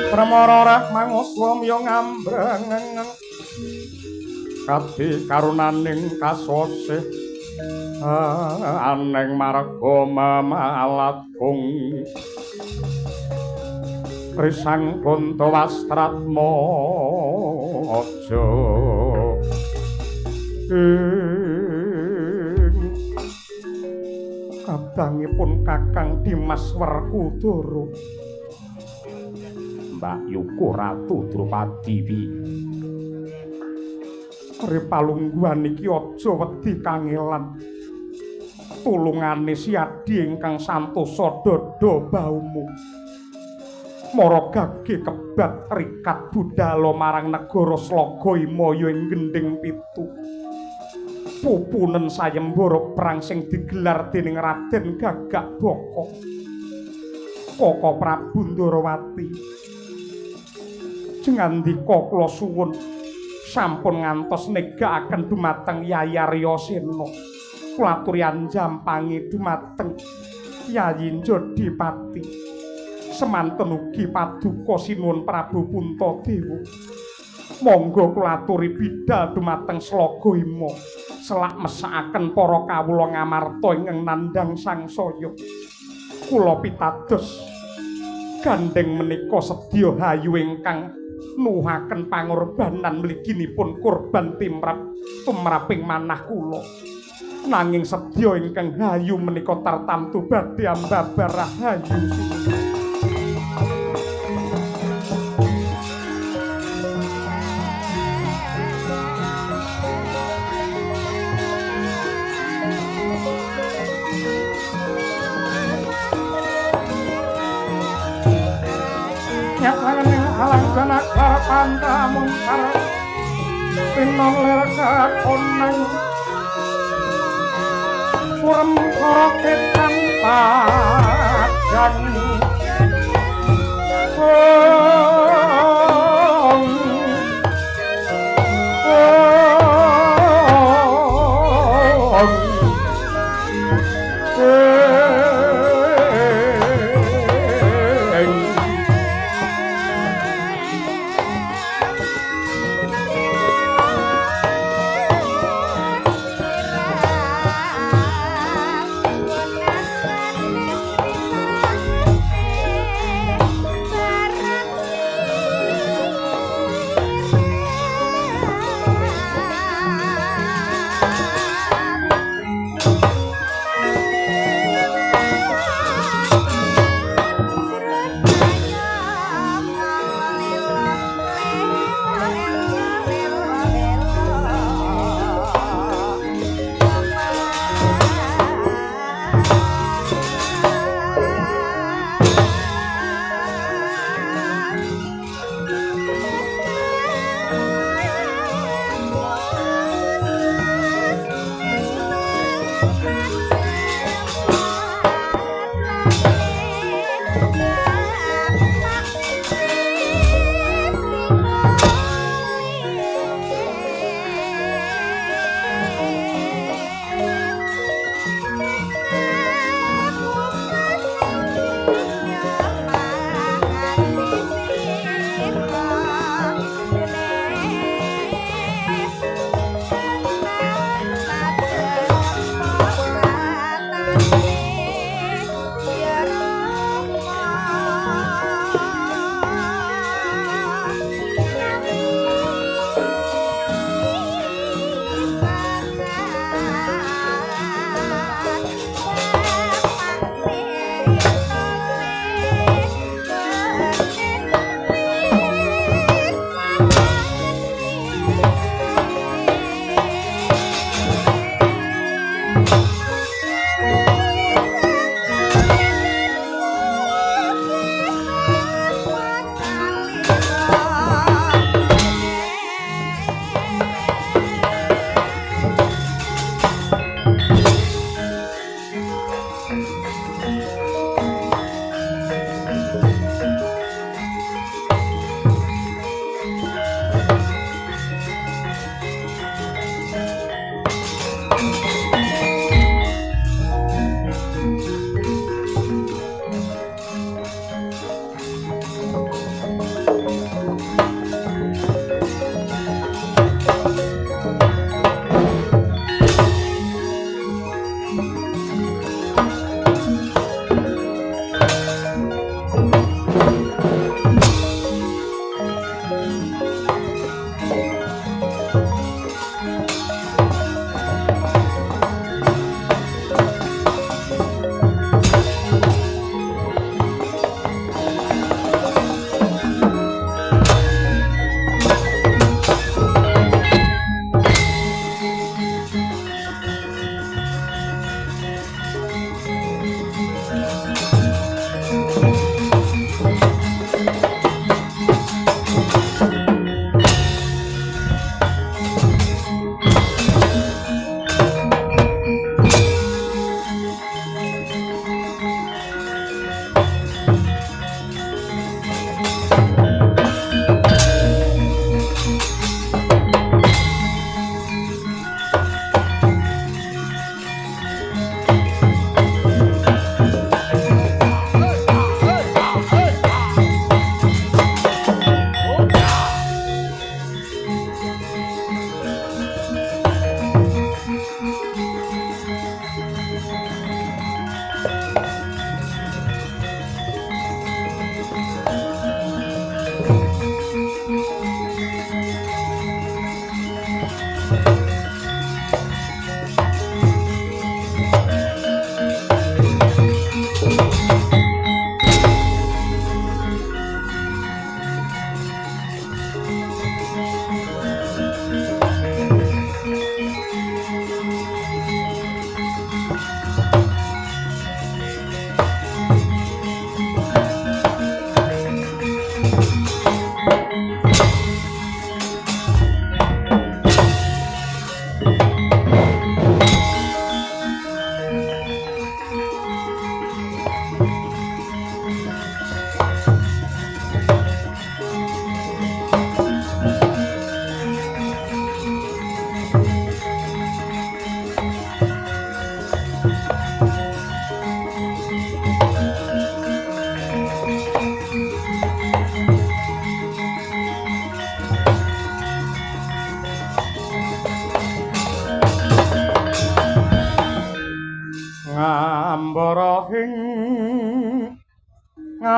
Pramara mangusa ya ngambrang kati karunaning kasosih aneng marga mamalatgung risang kunto wastratma aja kadangipun Kakang Dimas Werkudara Mbak Yuku Ratu Drupadi ripalungguhan iki aja wedi kangelan tulungane Siadi ingkang santosa dada baumu. Mara gage kebat rikat budhal marang negara Slaga Himaya ing gending pitu. Pupunen sayembara perang sing digelar dening Raden Gagak Baka. Kaka Prabu Ndarawati. Jengandika kula suwun sampun ngantos negakaken dumateng Yayi Arya Sena. Kula aturian jampangi dumateng Yayi Jodipati. Semanten ugi paduka sinuwun Prabu Puntadewa. Monggo kula aturi bidhal dumateng Slaga Hima selak mesakaken para kawula ngamarta ingkang nandhang sangsaya. Kula pitados gandeng menika sedya hayu ingkang nuhaken pangorbanan mliginipun kurban tumraping manah kula. Nanging sedya ingkang hayu menika tartamtu badhe ambabar rahayu. Halang janak harapan kamungkar pinong ler kakonang surem koroketan padang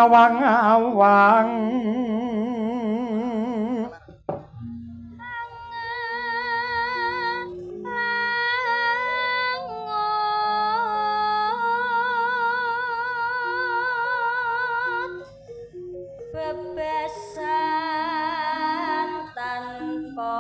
awang-awang bebesan tanpa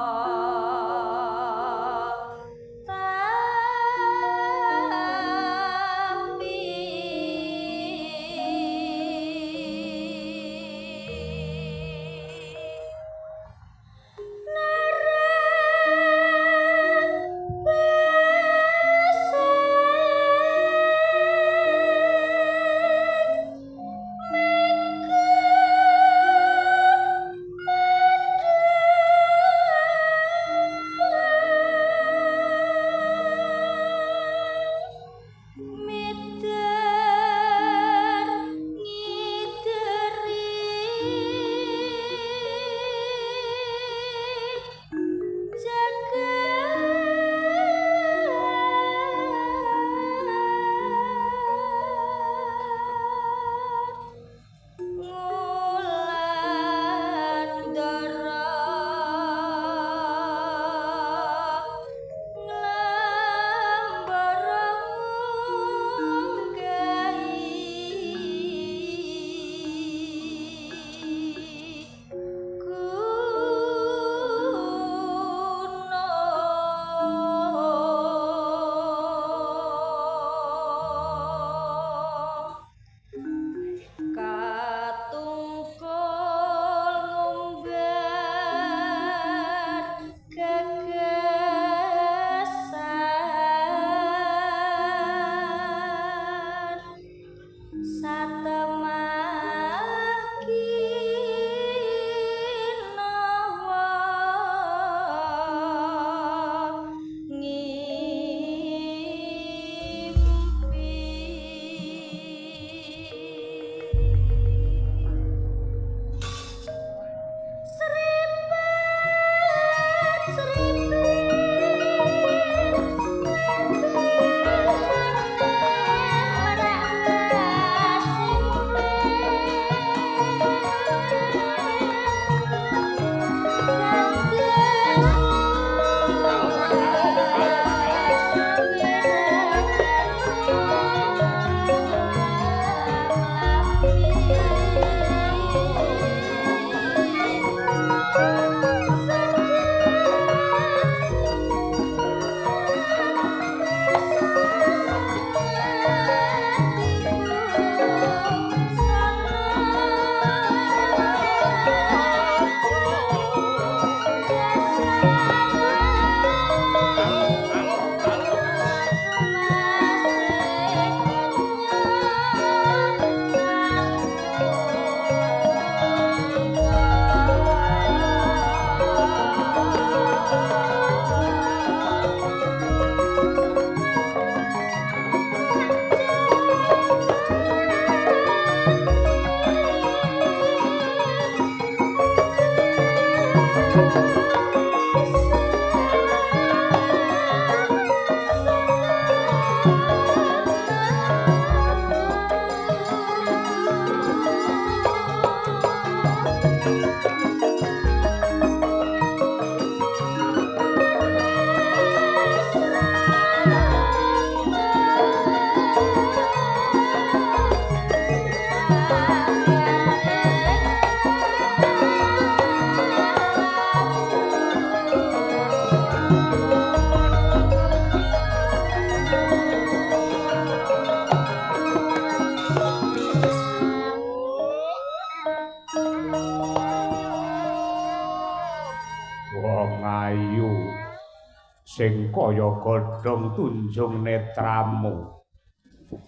sing kaya godhong tunjung netramu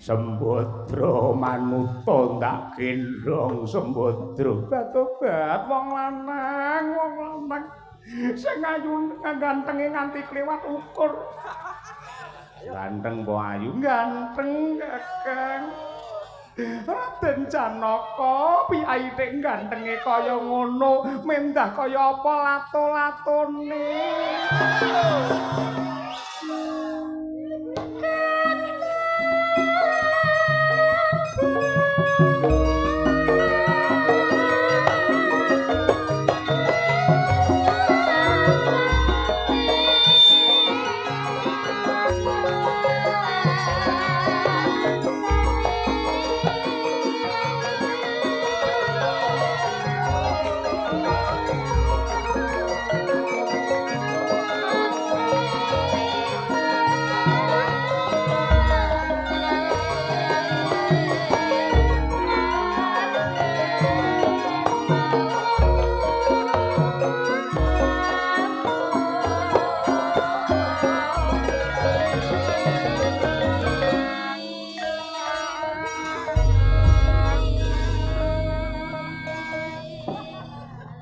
Sembodra manuta ndak gendong Sembodra batobat wong lanang sing ayu gantenge nganti kliwat ukur ganteng po ayu ganteng Kakang Raden Janaka piyai nek gantenge kaya ngono mendah kaya apa lato-latone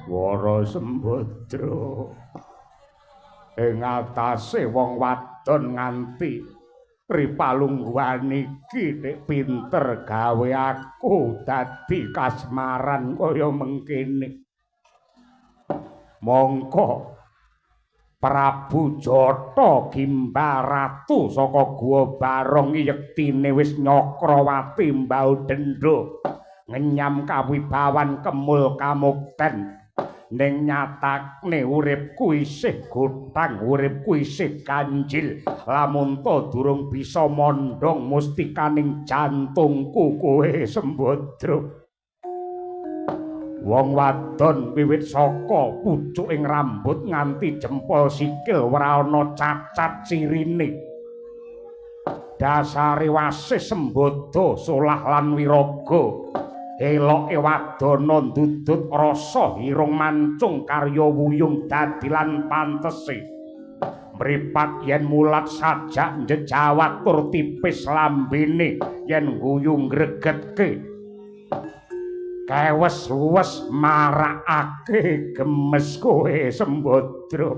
Wara Sembadra ing atase wong wadon nganti ripalungguhan iki nek pinter gawe aku dadi kasmaran kaya mengkene. Mongko Prabu Jata Gimbal Ratu saka Guwa Barong yektine wis Nyakrawati mbau dendha ngenyam kawibawan kemul kamukten. Ning nyatakne uripku isih gotang, uripku isih ganjil. Lamun to durung bisa mondhong mustikaning jantungku kowe Sembadra. Wong wadon wiwit saka pucuking rambut nganti jempol sikil ora ana cacat cirine. Dasare wasih Sembada solah lan wiraga. Eloke wadana ndudut rasa irung mancung karya wuyung dadi lan pantese. Mripat yen mulat sajak njejawat tur tipis lambene yen guyu ngregetke. Kewes-wes marakake gemes kowe Sembadra.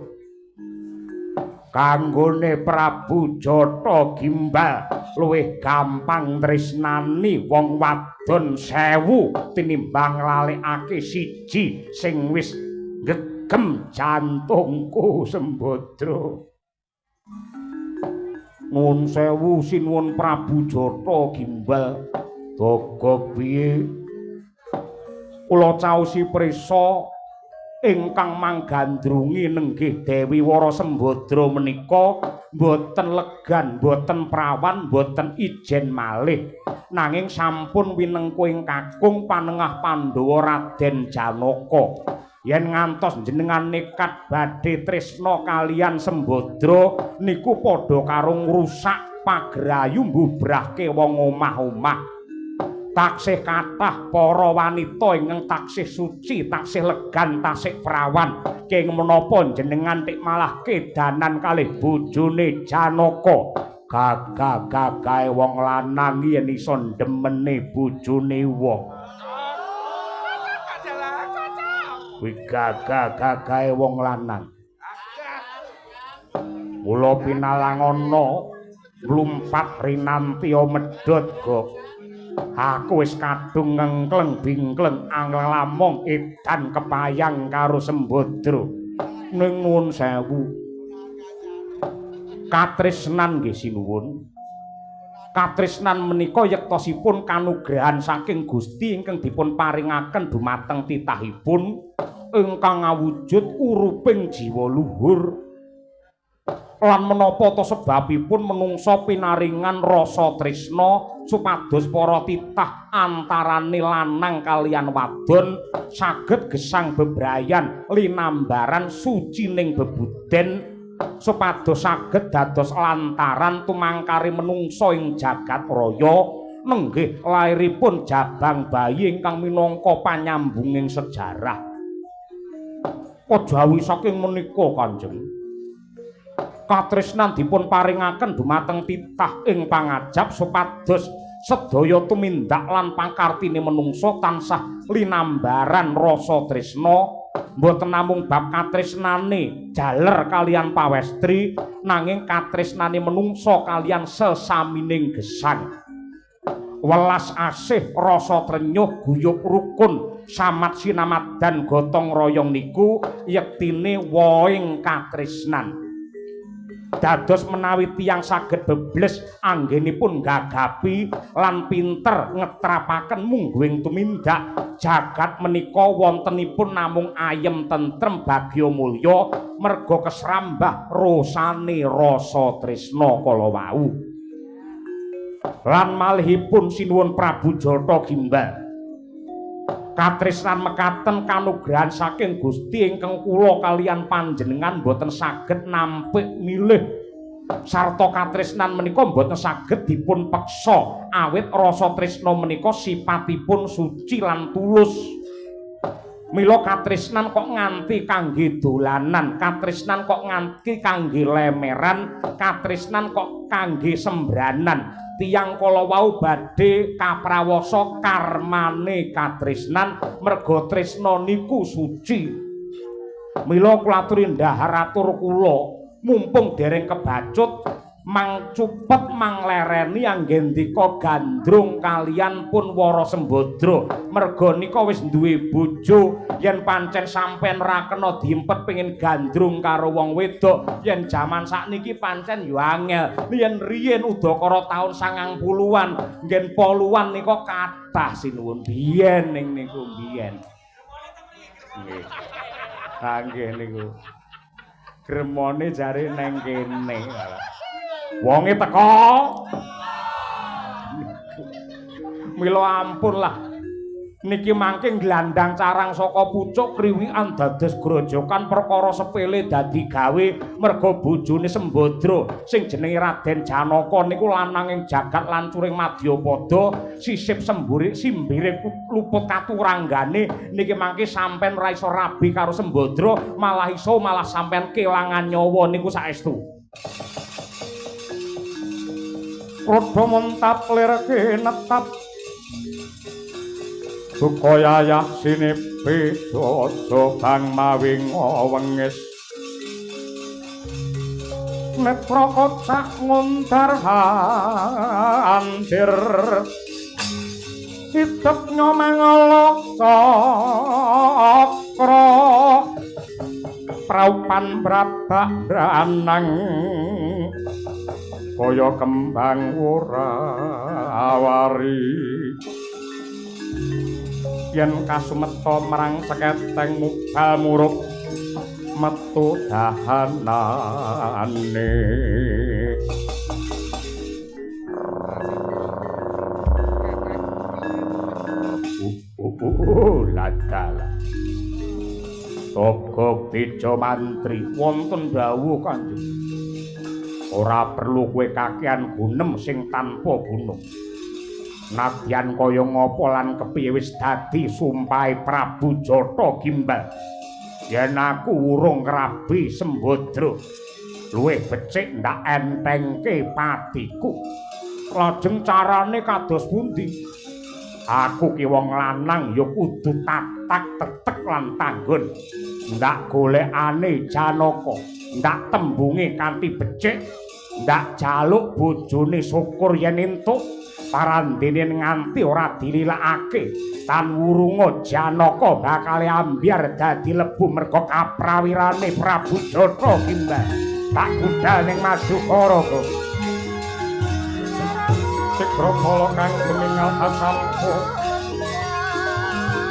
Kanggone Prabu Jata Gimbal luwih gampang tresnani wong wadon 1000 tinimbang lalekake siji sing wis gegem jantungku Sembadra. Nuwun sewu sinuwun Prabu Jata Gimbal. Daga piye? Kula caosi prisa ingkang manggandrungi nenggih Dewi Wara Sembadra menika boten legan, boten prawan, boten ijen malih nanging sampun winengkuing kakung panengah Pandhawa Raden Janaka. Yen ngantos jenengan nekat badhe tresna kalian Sembadra niku padha karo ngrusak pagrayu mbubrahke wong omah-omah. Taksih kathah para wanita ingkang taksih suci, taksih legan, taksih prawan. Keng menapa jenengan tik malah kedanan kalih bojone Janaka. Gagah-gagahe wong lanang yen iso ndemene bojone wong. Kuwi gagah-gagahe wong lanang. Mula pinalangana mlumpat rinantiya medhot kok. Aku wis kadung ngengkleng bingkleng anglamong edan kepayang karo Sembadra. Ning nuwun sewu. Katresnan nggih sinuwun. Katresnan menika yektosipun kanugrahan saking Gusti ingkang dipun paringaken dumateng titahipun ingkang awujud uruping jiwa luhur. Lan menapa to sebabipun menungsa pinaringan rasa tresna supados para titah antarane lanang kaliyan wadon saged gesang bebrayan linambaran sucining bebuden supados saged dados lantaran tumangkari menungsa ing jagat raya nenggih lairipun jabang bayi ingkang minangka panyambunging sejarah. Kajawi saking menika Kanjeng katresnan dipun paringaken dumateng titah ing pangajap supados sedaya tumindak lan pangkartine menungsa tansah linambaran rasa tresna mboten namung bab katresnane jaler kaliyan pawestri nanging katresnane menungsa kaliyan sesamining gesang. Welas asih rasa trenyuh guyub rukun samat sinamadan gotong royong niku yektine woing katresnan. Dados menawi tiyang saged bebles anggenipun gagapi lan pinter ngetrapaken mungguing tumindak jagat menika wontenipun namung ayem tentrem bagya mulya merga kesrambah rosane rasa tresna kala wau. Lan malihipun sinuwun Prabu Jata Gimbal. Katresnan mekaten kanugrahan saking Gusti ingkang kula kaliyan panjenengan boten saged nampik milih sarta katresnan menika boten saged dipun peksa awit rasa tresna menika sipatipun suci lan tulus. Mila katresnan kok nganti kangge dolanan, katresnan kok nganti kangge lemeran, katresnan kok kangge sembranan. tiyang kala wau badhe kaprawasa karmane katresnan merga tresna niku suci. Mila kula aturi ndhahar atur kula mumpung dereng kebacut mang cupet mang lereni anggendika gandrung kalian pun Wara Sembadra merga nika wis duwe bojo yen pancen sampean ra kena diempet pengin gandrung karo wong wedok yen jaman sakniki pancen yo angel yen riyen udakara taun 90-an nggen poluan nika kathah sinuwun biyen ning niku biyen nggih ha nggih niku gremone jare neng kene wonge teko mila ampun lah niki mangke glandang carang saka pucuk kriwikan dados grojokan perkara sepele dadi gawe merga bojone Sembadra sing jenenge Raden Janaka niku lananging jagat lancuring Madyapada sisip semburi simbire luput katuranggane niki mangke sampean ora iso rabi karo Sembadra malah iso malah sampean kelangan nyawa niku saestu Rodha montap lir netap Sukayayah sinipi dosa bang mawing wengis Netra kocak nguntar handir Hitep nyomengolok cokro Praupan brabak branang Kaya kembang wurawari yen kasumeta marang seketeng mubal murup metu dahanane ladala Toko Bejo Mantri wonten dawuh Kanjeng ora perlu kowe kakean gunem sing tanpa gunung nadyan kaya ngapa lan kepiye wis dadi sumpahe Prabu Jata Gimbal yen aku urung ngrabi Sembadra luwih becik ndak entengke patiku lajeng carane kados pundi aku ki wong lanang ya kudu tatak tetek lan tanggon ndak golekane Janaka ndak tembunge kanthi becik ndak jaluk bojone syukur yen entuk parandene nganti ora dililakake tan wurunga Janaka bakal ambyar dadi lebu merga kaprawirane Prabu Jata Gimbal tak budal ning Madukara kok Sikrakala kang gemingal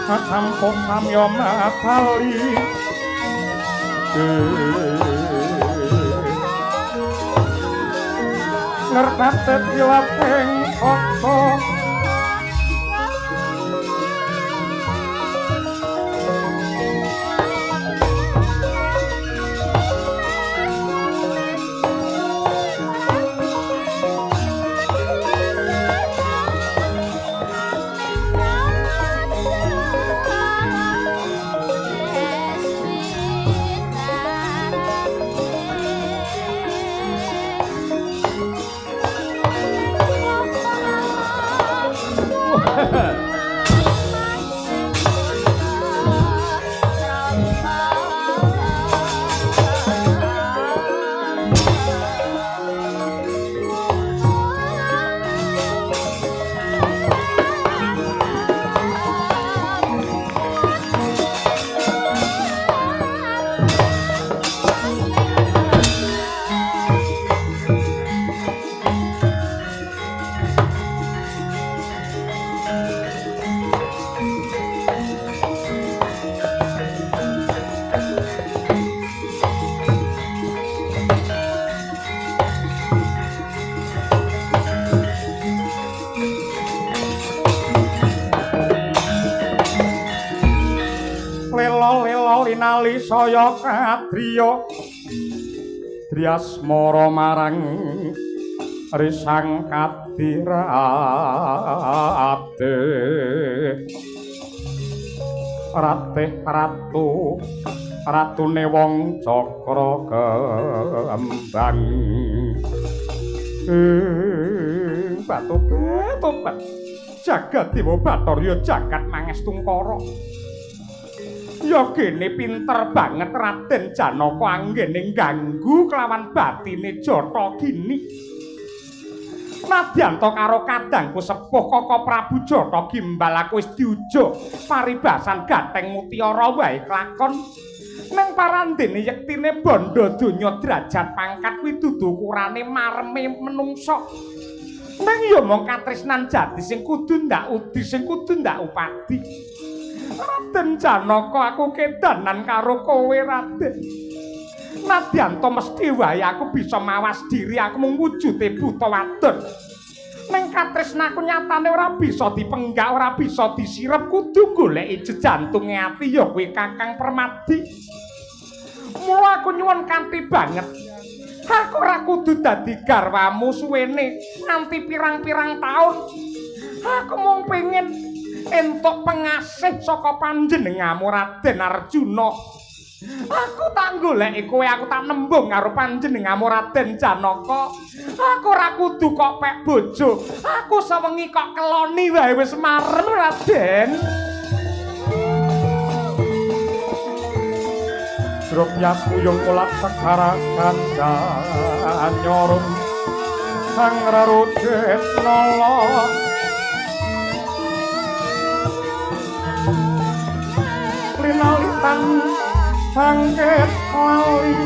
asamku samya mapali ngertate dilapeng kota linali saya kadriya Driasmara marang risang kadirate ratih ratu ratune wong cakra kembang tobat tobat. Jagat Dewa Bathara jagat mangestungkara. Ya gene pinter banget Raden Janaka anggene ganggu kelawan batine Jata Gini. Nadyan to karo kadangku sepuh Kaka Prabu Jata Gimbal aku wis diujuk paribasan Gatheng Mutiara wae klakon. Neng parandene yektine bondo donya derajat pangkat kuwi dudu ukurane mareme menungsa. Neng ya mung katresnan jati sing kudu ndak udi sing kudu ndak upadi. Raden Janaka aku kedanan karo kowe Raden. Nadyan to mesti wae aku bisa mawas diri aku mung wujude buta wadon. Ning katresnaku nyatane ora bisa dipenggak, ora bisa disirep, kudu goleki jejantunge ati ya kuwi Kakang Permadi. Mula aku nyuwun kanthi banget. Aku ora kudu dadi garwamu suwene nganti pirang-pirang taun. Aku mung pengin entuk pengasih saka panjenenganmu Raden Arjuna. Aku tak goleki kowe, aku tak nembung karo panjenenganmu Raden Janaka. Aku ora kudu kok pek bojo. Aku sewengi kok keloni wae wis marem Raden. Drupya puyung ulat sekara ganda nyorung sang rarudet nolo. Linalitan bangkit lali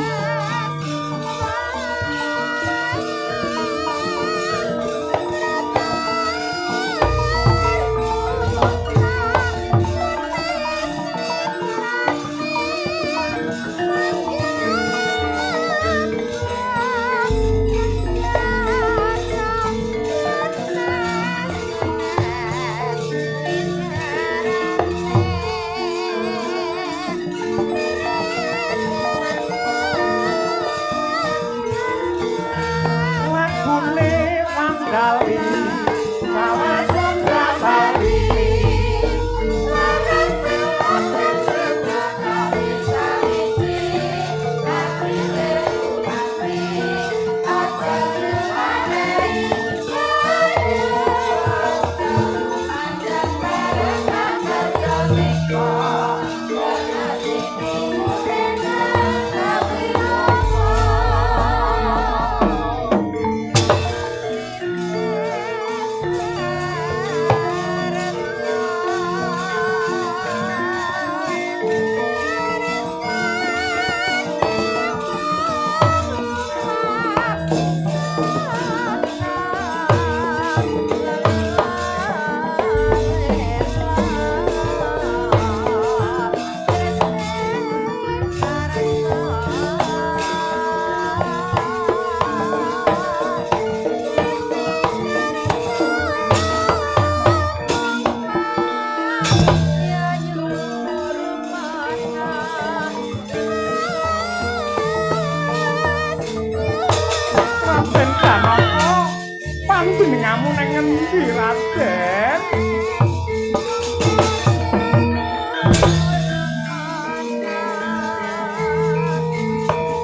panjenenganmu nang ngendi Raden?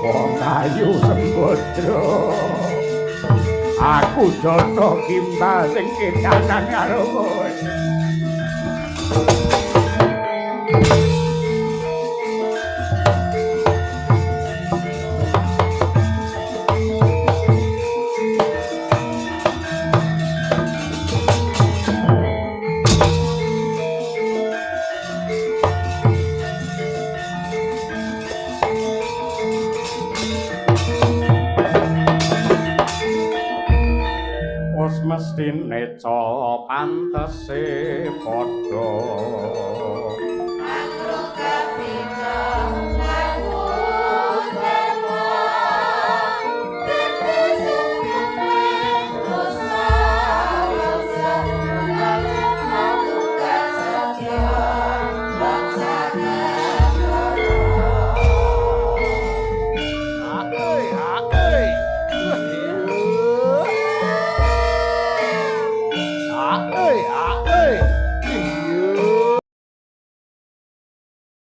Wong ayu Sembadra. Aku Jata Gimbal sing kedanan karo kowe. Mestine ca pantese padha angro kapita laku dharma betesuke dosa dosa aku kasatya bangsane Ơi